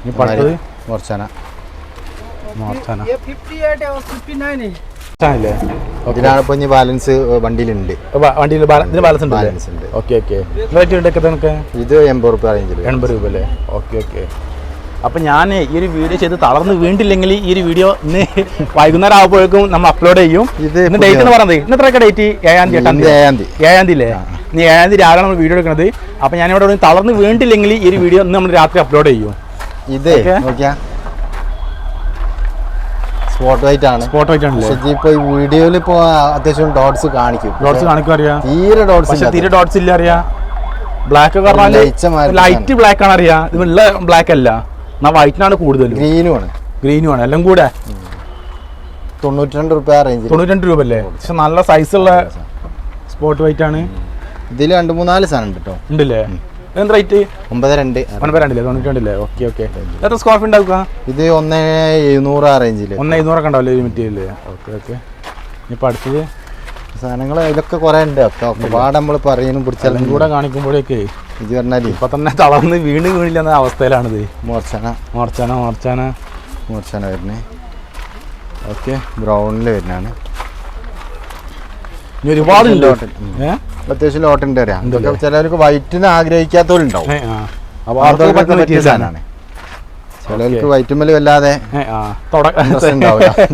A: ഇനി അടുത്തത്
C: മോർച്ചാന.
B: ഇതിലാണ് ഇപ്പൊ ബാലൻസ് വണ്ടിയിലുണ്ട്.
A: ബാലൻസ് ഉണ്ട്. ഓക്കെ.
B: ഇത് 80 റുപ്യ റേഞ്ചിൽ.
A: 80 രൂപ അല്ലേ? ഓക്കെ. അപ്പം ഞാൻ ഈ ഒരു വീഡിയോ ചെയ്ത് തളർന്ന് വീണ്ടില്ലെങ്കിൽ ഈ ഒരു വീഡിയോ ഇന്ന് വൈകുന്നേരം ആകുമ്പോഴേക്കും നമ്മൾ അപ്ലോഡ് ചെയ്യും. ഇന്ന് ഡേറ്റ് എന്ന് പറയുന്നത് ഇന്ന് എത്രയൊക്കെ ഡേറ്റ്? 7-ാം തീയതി. 7-ാം തീയതി അല്ലേ? ഇനി 7-ാം തീയതി രാവിലെ നമ്മൾ വീഡിയോ എടുക്കുന്നത്. അപ്പം ഞാനിവിടെ തളർന്ന് വീണ്ടില്ലെങ്കിൽ ഈ ഒരു വീഡിയോ ഇന്ന് നമ്മൾ രാത്രി അപ്ലോഡ് ചെയ്യും.
B: ഇത് സ്പോട്ട് വൈറ്റ് ആണ്. ഇപ്പൊ ഈ വീഡിയോയിൽ ഇപ്പൊ അത്യാവശ്യം ഡോട്ട്സ് കാണിക്കും.
A: അറിയാം.
B: തീരെ
A: ഡോട്ട്സ് ഇല്ല. അറിയാം. ബ്ലാക്ക് ലൈറ്റ് ബ്ലാക്ക് ആണ്. അറിയാം. ഇത് ഉള്ള ബ്ലാക്ക് അല്ല, വൈറ്റിനാണ് കൂടുതൽ. ഗ്രീനും ആണ് എല്ലാം കൂടെ.
B: 92 റുപ്യ റേഞ്ച്.
A: 92 രൂപ അല്ലേ? പക്ഷെ നല്ല സൈസുള്ള സ്പോട്ട് വൈറ്റ് ആണ്.
B: ഇതിൽ 2-3-4 സാധനം ഉണ്ട് കേട്ടോ.
A: ഉണ്ടല്ലേ? എന്ത് റേറ്റ്?
B: 92.
A: 92 ഓക്കെ. എത്ര സ്ക്വയർ ഫീറ്റ് ഉണ്ടാവുക?
B: ഇത് 1700 റേഞ്ചിൽ.
A: 1700 ഉണ്ടാവില്ലേ ഈ മെറ്റീരിയൽ? ഓക്കെ. ഇനിയിപ്പോൾ അടുത്തത്
B: സാധനങ്ങൾ ഇതൊക്കെ കുറെ ഉണ്ട്. ഒരുപാട് നമ്മൾ പറയാനും പിടിച്ചാലും
A: കൂടെ കാണിക്കുമ്പോഴേക്ക്
B: ഇത് പറഞ്ഞാൽ
A: ഇപ്പൊ തന്നെ തളർന്ന് വീണില്ലെന്ന അവസ്ഥയിലാണിത്.
B: മോർച്ചാന വരുന്നേ. ഓക്കെ. ബ്രൗണിൽ വരുന്നതാണ്.
A: ഒരുപാട്
B: അത്യാവശ്യം ലോട്ടുണ്ട്. അറിയാം. ചിലവർക്ക് വൈറ്റിന് ആഗ്രഹിക്കാത്തവരുണ്ടാവും. ചിലർക്ക് വൈറ്റുമ്മൽ വല്ലാതെ
A: തുടക്കലും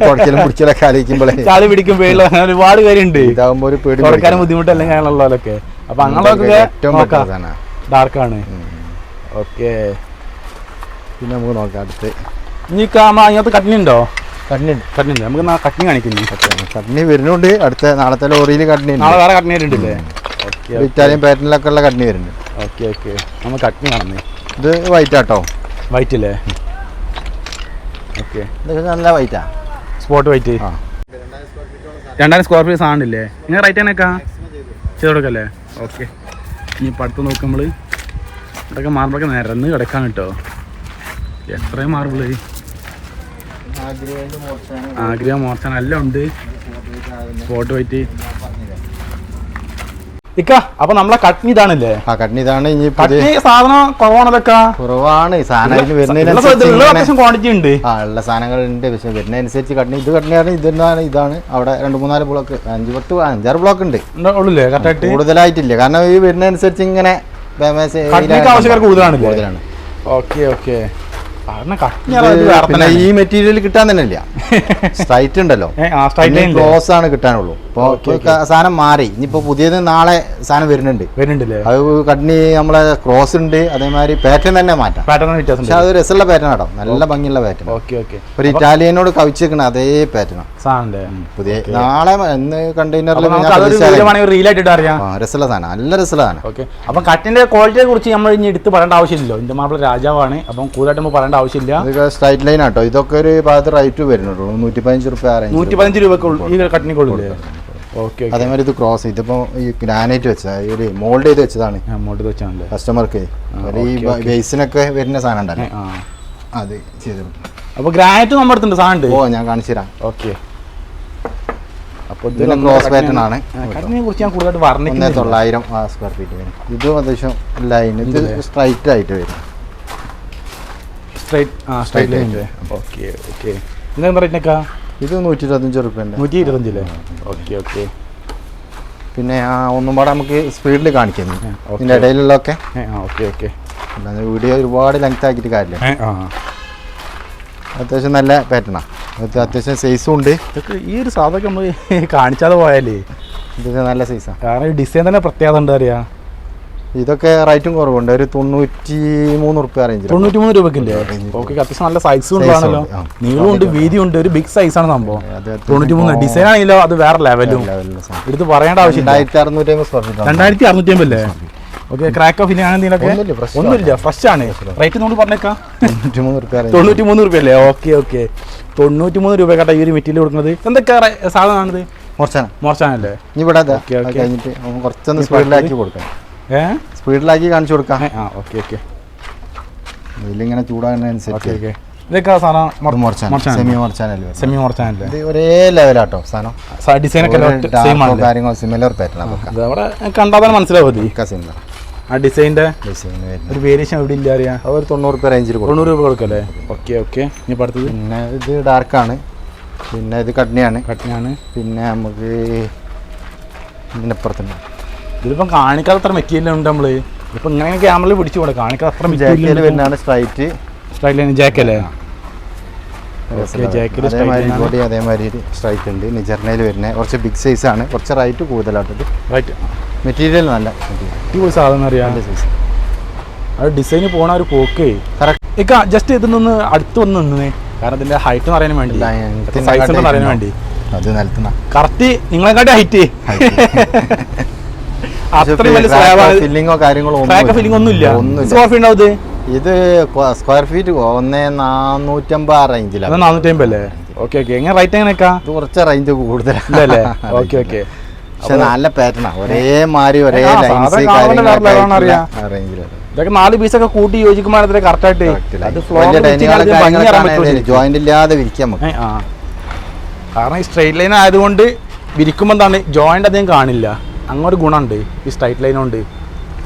B: തുടക്കലും പിടിക്കലൊക്കെ ആലോചിക്കുമ്പോഴേ
A: ചളി പിടിക്കും പേടില്ല, അങ്ങനെ ഒരുപാട് കാര്യമുണ്ട്.
B: ഇതാകുമ്പോൾ ഒരു പേടി
A: തുടക്കാനും ബുദ്ധിമുട്ടല്ലെങ്കിൽ അങ്ങനെയുള്ളവരൊക്കെ. അപ്പൊ അങ്ങനെയൊക്കെ ഡാർക്കാണ്. ഓക്കെ,
B: പിന്നെ നമുക്ക് നോക്കാം അടുത്ത്.
A: ഇനി അതിനകത്ത് കട്ടിനുണ്ടോ? കട്ടിനുണ്ട്, നമുക്ക് കട്ടിനി കാണിക്കുന്നു.
B: കട്ടിനി വരുന്നുണ്ട്, അടുത്ത നാളത്തെ ലോറിയിൽ കട്ടിനി.
A: നാളെ വേറെ കട്ടിനി വരുന്നുണ്ടല്ലേ?
B: ഇറ്റാലിയൻ പാറ്റേണിലൊക്കെ ഉള്ള കട്ടിനി വരുന്നുണ്ട്.
A: ഓക്കെ ഓക്കെ, നമ്മൾ കട്ടിനി കാണുന്നേ.
B: ഇത് വൈറ്റ് ആട്ടോ.
A: വൈറ്റ് അല്ലേ? ഓക്കെ,
B: ഇതൊക്കെ നല്ല വൈറ്റാ,
A: സ്പോട്ട് വൈറ്റ്. 2000 സ്ക്വയർ ഫീറ്റ് സാധനമില്ലേ? നിങ്ങൾ റേറ്റ് തന്നെയൊക്കെ ചെയ്ത് കൊടുക്കല്ലേ? ഓക്കെ, ഇനി ഇപ്പം അടുത്ത് നോക്കുമ്പോൾ ഇവിടെയൊക്കെ മാർബിളൊക്കെ നിരന്ന് കിടക്കാൻ കേട്ടോ. എത്രയും മാർബിള്, ആഗ്രഹം മോർച്ചാൻ എല്ലാം ഉണ്ട്. സ്പോട്ട് വൈറ്റ് ഇക്ക. അപ്പൊ നമ്മളെ കട്നി ഇതാണല്ലേ?
B: ആ കട്നി ഇതാണ്. ഇനി
A: സാധനം കുറവാണതൊക്കെ,
B: കുറവാണ് സാധനം
A: അത്യാവശ്യം ക്വാണ്ടിറ്റി ഉണ്ട്.
B: ആ ഉള്ള സാധനങ്ങളുണ്ട്, പക്ഷെ വരുന്നതനുസരിച്ച് കട്നി. ഇത് കട്നിയാണ്, ഇതാണ്. അവിടെ 2-3-4 ബ്ലോക്ക്, 5-6 ബ്ലോക്ക് ഉണ്ട്. കൂടുതലായിട്ടില്ല, കാരണം ഈ വരുന്നതനുസരിച്ച് ഇങ്ങനെ
A: ആവശ്യക്കാർ കൂടുതലാണ്. ഓക്കെ ഓക്കെ,
B: ഈ മെറ്റീരിയൽ കിട്ടാൻ തന്നെ ഇല്ല. സ്ട്രൈറ്റ് ഉണ്ടല്ലോ, ക്ലോസ് ആണ് കിട്ടാനുള്ളൂ. ഇപ്പൊ സാധനം മാറി, ഇനിയിപ്പോ പുതിയത് നാളെ സാധനം വരുന്നുണ്ടല്ലേ? അത് കട്നി നമ്മളെ ക്രോസ് ഉണ്ട്, അതേമാതിരി പാറ്റേൺ തന്നെ മാറ്റാം. പക്ഷെ അത് രസമുള്ള പാറ്റേൺ ആട്ടോ, നല്ല ഭംഗിയുള്ള പാറ്റേൺ. ഒരു ഇറ്റാലിയനോട് കവിച്ചേക്കണ അതേ പാറ്റേൺ പുതിയ. നാളെ കണ്ടെയ്നറിൽ രസമുള്ള സാധനം, നല്ല രസമുള്ള സാധനം.
A: അപ്പൊ കട്ടിന്റെ ക്വാളിറ്റിയെ കുറിച്ച് നമ്മൾ ഇനി എടുത്ത് പറയേണ്ട ആവശ്യമില്ലല്ലോ. ഇന്ത്യ മാപ്പിള രാജാവാണ്, അപ്പം കൂടുതലായിട്ട് പറയേണ്ട ആവശ്യമില്ല.
B: ഇതൊക്കെ സ്ട്രൈറ്റ് ലൈൻ ആട്ടോ. ഇതൊക്കെ ഒരു ഭാഗത്ത് റേറ്റ് വരുന്നുള്ളൂ, 115 രൂപ,
A: 115 രൂപ ഈ കട്ടിനിക്കുള്ളൂ.
B: അതേമാതിരി ഇത് ക്രോസ്, ഇതിപ്പോ ഈ ഗ്രാനൈറ്റ് വെച്ചതാ, ഒരു മോൾഡ് ചെയ്ത് വെച്ചതാണ്. കസ്റ്റമർക്ക് ഈ ബേസിനൊക്കെ വരുന്ന സാധനം ഉണ്ടല്ലോ, അത് ചെയ്തു.
A: അപ്പൊ ഗ്രാനൈറ്റ് നമ്മുടെ അടുത്തുണ്ട് സാധനം.
B: ഓ, ഞാൻ കാണിച്ചു തരാം.
A: ഓക്കെ,
B: അപ്പോൾ ഇതിന് ക്രോസ് പാറ്റേൺ ആണ്.
A: കട്ടിനെ കുറിച്ച് ഞാൻ കൂടുതലായിട്ട് പറഞ്ഞിട്ടുണ്ട്.
B: 900 സ്ക്വയർ ഫീറ്റ് വരും. ഇതും അത്യാവശ്യം ലൈൻ, ഇത് സ്ട്രൈറ്റ് ആയിട്ട് വരും.
A: Straight line. ഓക്കെ ഓക്കെ, ഇതെന്താ റേറ്റിനൊക്കെ?
B: ഇത് 125 രൂപ.
A: 125 ഓക്കെ ഓക്കെ.
B: പിന്നെ ഒന്നും പാടെ നമുക്ക് സ്പീഡിൽ കാണിക്കുന്നു ഇതിൻ്റെ ഇടയിലുള്ളതൊക്കെ.
A: ഓക്കെ ഓക്കെ,
B: അല്ലാതെ വീഡിയോ ഒരുപാട് ലെങ്ത് ആക്കിയിട്ട് കാര്യമില്ല. അത്യാവശ്യം നല്ല പാറ്റേണാണ്, അത്യാവശ്യം സൈസും ഉണ്ട്.
A: ഇതൊക്കെ ഈ ഒരു സാധനം നമ്മൾ കാണിച്ചാതെ പോയാലേ
B: ഇതൊക്കെ നല്ല സൈസാണ്.
A: കാരണം ഈ ഡിസൈൻ തന്നെ പ്രത്യേകത എന്താ പറയുക.
B: ഇതൊക്കെ റേറ്റും കുറവുണ്ട്, ഒരു 93 രൂപ റേഞ്ച്.
A: 93 രൂപക്കില്ലേ? ഓക്കെ, അത്യാവശ്യം നല്ല സൈസും ഉണ്ടാണല്ലോ, നീളമുണ്ട്, വീതിയുണ്ട്, ഒരു ബിഗ് സൈസാണ് സംഭവം. 93 ഡിസൈൻ ആണെങ്കിലോ അത് വേറെ ലെവലും, എടുത്ത് പറയേണ്ട ആവശ്യമില്ല. 2650 അല്ലേ? ഓക്കെ, ക്രാക്ക് ഓഫ് അങ്ങനെയൊക്കെ ഒന്നുമില്ല, ഫ്രഷ് ആണ്. റേറ്റ് നമ്മൾ പറഞ്ഞേക്കാം 93 രൂപ അല്ലേ? ഓക്കെ ഓക്കെ, 93 രൂപ കേട്ടോ ഈ ഒരു മെറ്റീരിയൽ കൊടുക്കുന്നത്. എന്തൊക്കെ സാധനമാണിത്? മോർച്ചാനല്ലേ?
B: ഇവിടെ കഴിഞ്ഞിട്ട് കുറച്ചൊന്ന് സ്പീഡിലാക്കി കൊടുക്കാം, സ്പീഡിലാക്കി കാണിച്ചു കൊടുക്കാം.
A: ഓക്കെ ഓക്കെ,
B: ഇതിലിങ്ങനെ ചൂടാകുന്നതനുസരിച്ച്
A: ഇതൊക്കെ സാധനം
B: സെമി മോർച്ചാനല്ലേ?
A: സെമി മോർച്ചാനല്ലേ?
B: ഇത് ഒരേ ലെവലാട്ടോ സാധനം,
A: ഡിസൈനൊക്കെ
B: കാര്യങ്ങൾ സിമിലർ പാറ്റേൺ.
A: അവിടെ കണ്ടാൽ തന്നെ മനസ്സിലാവും
B: സിമിലർ.
A: ആ ഡിസൈൻ്റെ ഒരു വേരിയേഷൻ എവിടെ ഇല്ല അറിയാം.
B: ഒരു 90 രൂപ റേഞ്ചിൽ
A: 90 രൂപ കൊടുക്കല്ലേ? Okay okay. ഇനി അടുത്തത്
B: പിന്നെ ഇത് ഡാർക്കാണ്, പിന്നെ ഇത് കട്നിയാണ്. പിന്നെ നമുക്ക് ഇതിനപ്പുറത്തുണ്ട്.
A: ഇതിലിപ്പം കാണിക്കാത്ത മെറ്റീരിയൽ ഉണ്ട്. നമ്മൾ ഇപ്പം ഇങ്ങനെ ക്യാമറയിൽ പിടിച്ചു കൂടെ കാണിക്കാത്ത അത്ര മെറ്റീരിയൽ
B: വരുന്നതാണ്. സ്ട്രൈറ്റ്
A: ലൈൻ ജാക്കല്ലേ?
B: അതേമാതിരി സ്ട്രൈറ്റ് ഉണ്ട്. നിജർണയിൽ വരുന്നത് കുറച്ച് ബിഗ് സൈസ് ആണ്, കുറച്ച് റേറ്റ് കൂടുതലാട്ടത്.
A: റൈറ്റ്,
B: മെറ്റീരിയൽ നല്ല
A: അടിപൊളി സാധനം അറിയാം. അത് ഡിസൈന് പോണ ഒരു പോക്കേ കറക്റ്റ്. ഇക്ക ജസ്റ്റ് ഇതിനൊന്ന് അടുത്ത് വന്ന് നിന്നേ, കാരണം ഇതിന്റെ ഹൈറ്റ് എന്ന് അറിയാൻ വേണ്ടി, സൈസ് ഉണ്ടെന്ന് അറിയാൻ വേണ്ടി.
B: അത് നിലത്തുന്ന കറക്റ്റ്
A: നിങ്ങളെക്കാട്ടി ഹൈറ്റ്
B: ഫില്ലിങ്ങോ കാര്യങ്ങളോ
A: ഒന്നുമില്ല. സ്ക്വയർ ഫീറ്റ് ഉണ്ടാവും
B: ഇത് സ്ക്വയർ ഫീറ്റ് 1450 റേഞ്ചിലാണ്.
A: 450 അല്ലേ? Okay okay. എങ്ങനെ റേറ്റ് എങ്ങനെയൊക്കെ?
B: ഇത് കുറച്ച് റേഞ്ച് കൂടുതലാണ്.
A: ഓക്കെ ഓക്കെ,
B: പക്ഷെ നല്ല പാറ്റേണാ, ഒരേ മാതിരി ഒരേ
A: ഇതൊക്കെ 4 പീസൊക്കെ കൂട്ടി യോജിക്കുമ്പോൾ കറക്റ്റായിട്ട്
B: ജോയിന്റ് ഇല്ലാതെ വിരിക്കാൻ.
A: കാരണം ഈ സ്ട്രൈറ്റ് ലൈൻ ആയതുകൊണ്ട് വിരിക്കുമ്പോൾ എന്താണ് ജോയിന്റ് അധികം കാണില്ല, അങ്ങനൊരു ഗുണമുണ്ട് ഈ സ്ട്രൈറ്റ് ലൈൻ കൊണ്ട്.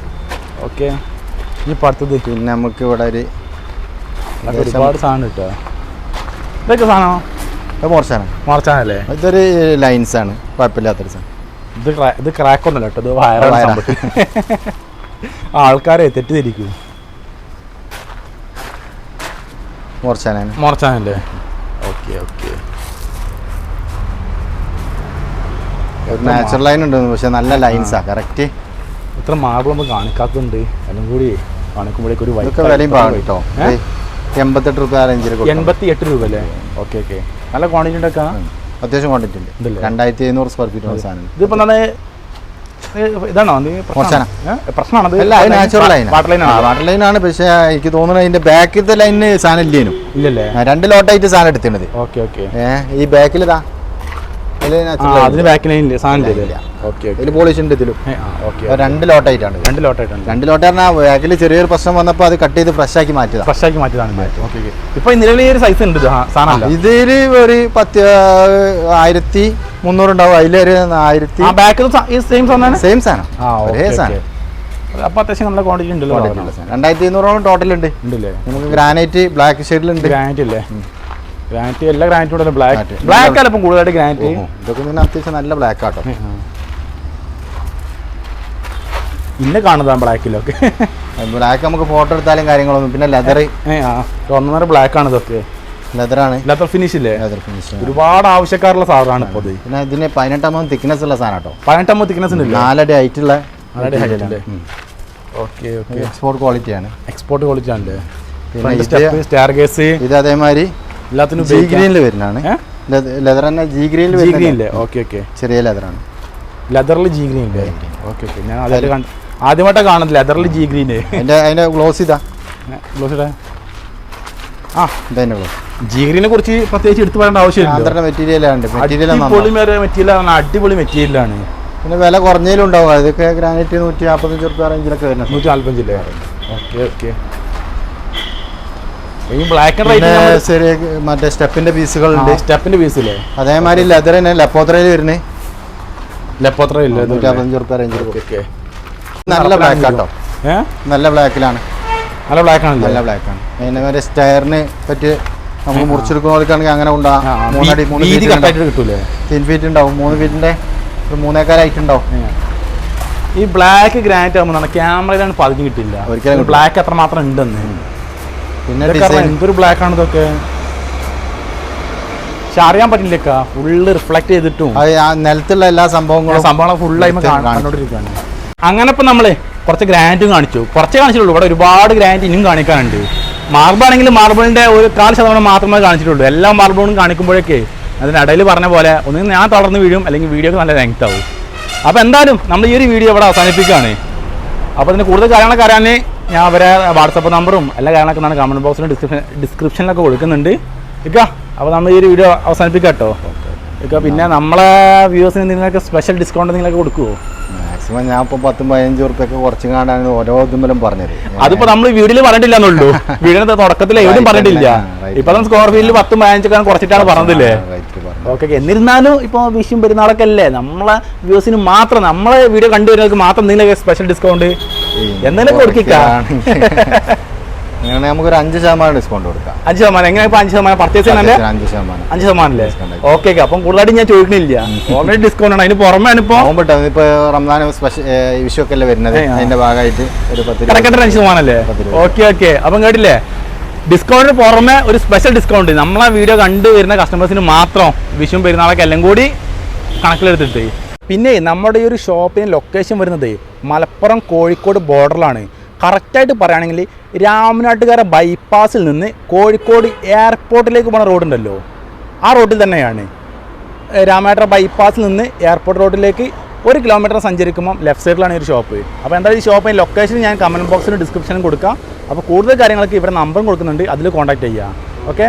A: ഓക്കെ, ഇനി അടുത്തത്
B: പിന്നെ നമുക്ക് ഇവിടെ
A: ഒരുപാട് സാധനം കിട്ടുക. ഇതൊക്കെ സാധനം മോർച്ചാനല്ലേ?
B: ഇതൊരു ലൈൻസ് ആണ്, കുഴപ്പമില്ലാത്തൊരു സാധനം.
A: ഇത് ക്രാക്ക് ഒന്നുമല്ല കേട്ടോ, ഇത് വയറാണ്. ആൾക്കാരെ തെറ്റിദ്ധരിക്കും. മോർച്ചാനല്ലേ? Okay okay.
B: നാച്ചുറൽ ലൈൻ ഉണ്ട്, പക്ഷെ നല്ല ലൈൻസാ കറക്റ്റ്.
A: ഇത്ര മാർബിൾ നമ്മൾ കാണിക്കാത്തുണ്ട്, എല്ലാം കൂടി കാണിക്കുമ്പോഴേക്കും ഒരു
B: വിലയും പാടും കേട്ടോ. 88 രൂപ റേഞ്ചിൽ.
A: 88 രൂപ അല്ലേ? Okay okay. നല്ല ക്വാണ്ടിറ്റി ഉണ്ടൊക്കെ,
B: അത്യാവശ്യം ക്വാണ്ടിറ്റി ഉണ്ട്. 2700 സ്ക്വയർ ഫീറ്റ് സാധനം.
A: ഇതിപ്പോ എന്താണ്, ഇതാണോ പ്രശ്നമാണത്?
B: വാട്ടർ ലൈൻ ആണ്, പക്ഷെ എനിക്ക് തോന്നുന്നത് അതിന്റെ ബാക്കിലത്തെ ലൈനിന് സാധനം ഇല്ലേനും.
A: ഇല്ലല്ലേ?
B: 2 ലോട്ടായിട്ട് സാധനം എടുത്തിട്ടുണ്ട്.
A: Okay okay.
B: ഈ ബാക്കിൽ ഇതാ
A: അതിന് ബാക്ക് ലൈനില്ല സാധനം ഇല്ല. ഓക്കെ
B: ഇതിൽ പോളിഷ് ഉണ്ട് ഇതിലും. 2 ലോട്ടായിട്ടാണ്.
A: 2 ലോട്ടായിട്ടാണ്.
B: 2 ലോട്ട് പറഞ്ഞാൽ ബാക്കിൽ ചെറിയൊരു പ്രശ്നം വന്നപ്പോൾ അത് കട്ട് ചെയ്ത് ഫ്രഷ് ആക്കി മാറ്റിയതാണ്.
A: ഇപ്പൊ നിലവിൽ ഒരു സൈസ് ഉണ്ട് സാധനം.
B: ഇതില് ഒരു 1300 ഉണ്ടാവും. അതിലൊരു 1000 സെയിം സാധനം, ഒരേ സാധനം.
A: അപ്പൊ അത്യാവശ്യം നല്ല ക്വാണ്ടിറ്റി ഉണ്ടല്ലോ.
B: 2500 ടോട്ടൽ ഉണ്ട്. നമുക്ക് ഗ്രാനൈറ്റ് ബ്ലാക്ക് ഷെയ്ഡിലുണ്ട്.
A: ഗ്രാനൈറ്റ് അല്ലേ? ഗ്രാനൈറ്റ് എല്ലാ ഗ്രാനൈറ്റും ഉണ്ടല്ലോ. ബ്ലാക്ക് അല്ല ഇപ്പം കൂടുതലായിട്ട് ഗ്രാനൈറ്റ്.
B: ഇതൊക്കെ പിന്നെ അത്യാവശ്യം നല്ല ബ്ലാക്ക് ആട്ടോ.
A: ഇന്നെ കാണുന്നതാണ് ബ്ലാക്കിലൊക്കെ.
B: ബ്ലാക്ക് നമുക്ക് ഫോട്ടോ എടുത്താലും കാര്യങ്ങളൊന്നും. പിന്നെ ലെതർ
A: ഒന്നര ബ്ലാക്ക് ആണ്. ഇതൊക്കെ
B: ലെതറാണ്.
A: ലെതർ ഫിനിഷ് ഇല്ലേ?
B: ലെതർ ഫിനിഷ്
A: ഒരുപാട് ആവശ്യക്കാരുള്ള സാധനമാണ് ഇപ്പോൾ.
B: പിന്നെ ഇതിന് 18mm തിക്നെസ് ഉള്ള സാധനം കേട്ടോ.
A: 18mm തിക്നെസ് ഉണ്ട്.
B: 4 അടി ഹൈറ്റ് ഉള്ള.
A: Okay okay.
B: എക്സ്പോർട്ട് ക്വാളിറ്റി ആണ്.
A: എക്സ്പോർട്ട് ക്വാളിറ്റി ആണ്. ഇത്
B: അതേമാതിരി
A: എല്ലാത്തിനും
B: ജി ഗ്രീനിൽ വരുന്നതാണ്. ലെതർ തന്നെ ജി ഗ്രീനിൽ വരുന്നില്ലേ?
A: Okay okay.
B: ചെറിയ ലെതറാണ്.
A: ലെതറിൽ ജി ഗ്രീൻ ഇല്ലേ? Okay okay. ഞാൻ ആദ്യമായിട്ടാണ് കാണുന്നത് ലെതറിൽ ജി ഗ്രീൻ.
B: അതിന്റെ ഗ്ലോസ് ഇതാ.
A: ഗ്ലോസ് ഇതാ.
B: ഇതന്നെ ഗ്ലോസ്.
A: ജി ഗ്രീനെ കുറിച്ച് പ്രത്യേകിച്ച് എടുത്തു പറയേണ്ട ആവശ്യമില്ല.
B: മെറ്റീരിയലാണ്.
A: അടിപൊളി മെറ്റീരിയലാണ്.
B: പിന്നെ വില കുറഞ്ഞതിലും ഉണ്ടാവും. അതൊക്കെ ഗ്രാനൈറ്റ് 145 രൂപ റേഞ്ചിലൊക്കെ വരുന്നത്.
A: 145 ഓക്കെ ഓക്കെ. ഈ ബ്ലാക്ക് ആൻഡ് വൈറ്റ്
B: മറ്റേ സ്റ്റെപ്പിന്റെ പീസുകളുണ്ട്.
A: സ്റ്റെപ്പിന്റെ പീസില്ലേ?
B: അതേമാതിരി ലെതർ തന്നെ ലെപ്പോത്രയിൽ വരുന്നത്.
A: 145
B: രൂപ റേഞ്ചിൽ. നല്ല ബ്ലാക്ക് ആട്ടോ. നല്ല ബ്ലാക്കിലാണ്.
A: നല്ല ബ്ലാക്ക് ആണ്.
B: നല്ല ബ്ലാക്ക് ആണ്. അതിന്റെ സ്റ്റയറിന് പറ്റി നമുക്ക് മുറിച്ചെടുക്കുന്നവർക്കാണെങ്കിൽ അങ്ങനെ ഉണ്ടാവും. 3
A: കിട്ടൂലേ?
B: 3 ഫീറ്റ് ഉണ്ടാവും. 3 ഫീറ്റിന്റെ 3.25 ഹൈറ്റ് ഉണ്ടാവും.
A: ഈ ബ്ലാക്ക് ഗ്രാനൈറ്റ് ആകുമ്പോൾ ക്യാമറയിലാണ് പതിഞ്ഞ് കിട്ടില്ല ഒരിക്കലും ബ്ലാക്ക് എത്രമാത്രം ഉണ്ടെന്ന്. പിന്നെ എന്തൊരു ബ്ലാക്ക് ആണ് ഇതൊക്കെ. പക്ഷെ അറിയാൻ പറ്റില്ലേക്കാ, ഫുള്ള് റിഫ്ലക്ട് ചെയ്തിട്ടും
B: നിലത്തുള്ള എല്ലാ സംഭവങ്ങളും
A: ഫുള്ളായി കണ്ടോണ്ടിരിക്കുകയാണ്. അങ്ങനെ ഇപ്പം നമ്മള് കുറച്ച് ഗ്രാനൈറ്റും കാണിച്ചു, കുറച്ചേ കാണിച്ചിട്ടുള്ളൂ. ഇവിടെ ഒരുപാട് ഗ്രാനൈറ്റ് ഇനിയും കാണിക്കാനുണ്ട്. മാർബിൾ ആണെങ്കിൽ മാർബിളിന്റെ ഒരു 4% മാത്രമേ കാണിച്ചിട്ടുള്ളൂ. എല്ലാ മാർബിളും കാണിക്കുമ്പോഴേക്ക് അതിനിടയിൽ പറഞ്ഞ പോലെ ഒന്നും ഞാൻ തളർന്ന് വീഴും, അല്ലെങ്കിൽ വീഡിയോക്ക് നല്ല ലെങ്ത് ആവും. അപ്പോൾ എന്തായാലും നമ്മൾ ഈ ഒരു വീഡിയോ ഇവിടെ അവസാനിപ്പിക്കുകയാണ്. അപ്പോൾ അതിന് കൂടുതൽ കാര്യങ്ങളൊക്കെ അറിയാൻ ഞാൻ അവരെ വാട്സപ്പ് നമ്പറും എല്ലാ കാര്യങ്ങളൊക്കെ ഞാൻ കമൻറ്റ് ബോക്സിലും ഡിസ്ക്രിപ്ഷനിലൊക്കെ കൊടുക്കുന്നുണ്ട് ഇക്ക. അപ്പോൾ നമ്മൾ ഈ ഒരു വീഡിയോ അവസാനിപ്പിക്കാം കേട്ടോ ഇക്ക. പിന്നെ നമ്മളെ വ്യൂവേഴ്സിന് എന്തെങ്കിലുമൊക്കെ സ്പെഷ്യൽ ഡിസ്കൗണ്ട് എന്തെങ്കിലുമൊക്കെ കൊടുക്കുമോ?
B: മാക്സിമം ഞാൻ ഇപ്പോൾ 10-15 ഉറുപ്പൊക്കെ കുറച്ച് കാണാൻ ഓരോ ഇതുമ്പോഴും പറഞ്ഞത്.
A: അതിപ്പോൾ നമ്മൾ വീഡിയോയിൽ പറഞ്ഞിട്ടില്ല എന്നുള്ളൂ. വീഡിയോയുടെ തുടക്കത്തിൽ എവിടെയും പറഞ്ഞിട്ടില്ല. ഇപ്പം സ്ക്വയർ ഫീറ്റിൽ 10-15 കുറച്ചിട്ടാണ് പറഞ്ഞതില്ലേ? ഓക്കെ. എന്നിരുന്നാലും ഇപ്പോൾ വിഷും പെരുന്നാളൊക്കെ അല്ലേ, നമ്മളെ വ്യൂസിന് മാത്രം, നമ്മളെ വീഡിയോ കണ്ടുവരുന്നവർക്ക് മാത്രം എന്തെങ്കിലും സ്പെഷ്യൽ ഡിസ്കൗണ്ട് എന്തെങ്കിലും കൊടുക്കാം.
B: അങ്ങനെ നമുക്കൊരു 5% ഡിസ്കൗണ്ട് കൊടുക്കാം.
A: 5%? എങ്ങനെ? 5% പർച്ചേസ് ചെയ്യാനല്ലേ? 5% അല്ലേ? ഓക്കെ. അപ്പം കൂടുതലായിട്ട് ഞാൻ ചോദിക്കുന്നില്ല, ഓൾറെഡി ഡിസ്കൗണ്ട് ആണ്. അതിന് പുറമെ
B: ഇപ്പൊ റംസാൻ വിഷുവൊക്കെ അല്ലേ വരുന്നത്, അതിന്റെ ഭാഗമായിട്ട് ഒരു
A: 5% അല്ലേ? Okay okay. അപ്പം കേട്ടില്ലേ, ഡിസ്കൗണ്ടിന് പുറമെ ഒരു സ്പെഷ്യൽ ഡിസ്കൗണ്ട് നമ്മളെ വീഡിയോ കണ്ടു വരുന്ന കസ്റ്റമേഴ്സിന് മാത്രം വിഷും പെരുന്നാളൊക്കെ എല്ലാം കൂടി കണക്കിലെടുത്തിട്ട്. പിന്നെ നമ്മുടെ ഈ ഒരു ഷോപ്പിന് ലൊക്കേഷൻ വരുന്നത് മലപ്പുറം കോഴിക്കോട് ബോർഡറിലാണ്. കറക്റ്റായിട്ട് പറയുകയാണെങ്കിൽ രാമനാട്ടുകര ബൈപ്പാസിൽ നിന്ന് കോഴിക്കോട് എയർപോർട്ടിലേക്ക് പോകുന്ന റോഡുണ്ടല്ലോ, ആ റോഡിൽ തന്നെയാണ്. രാമനാട്ടുകര ബൈപ്പാസിൽ നിന്ന് എയർപോർട്ട് റോഡിലേക്ക് 1 കിലോമീറ്റർ സഞ്ചരിക്കുമ്പോൾ ലെഫ്റ്റ് സൈഡിലാണ് ഈ ഒരു ഷോപ്പ്. അപ്പോൾ എന്തായാലും ഈ ഷോപ്പിൻ്റെ ലൊക്കേഷൻ ഞാൻ കമൻറ്റ് ബോക്സിലും ഡിസ്ക്രിപ്ഷനും കൊടുക്കാം. അപ്പോൾ കൂടുതൽ കാര്യങ്ങൾക്ക് ഇവിടെ നമ്പറും കൊടുക്കുന്നുണ്ട്, അതിൽ കോൺടാക്ട് ചെയ്യുക. ഓക്കെ.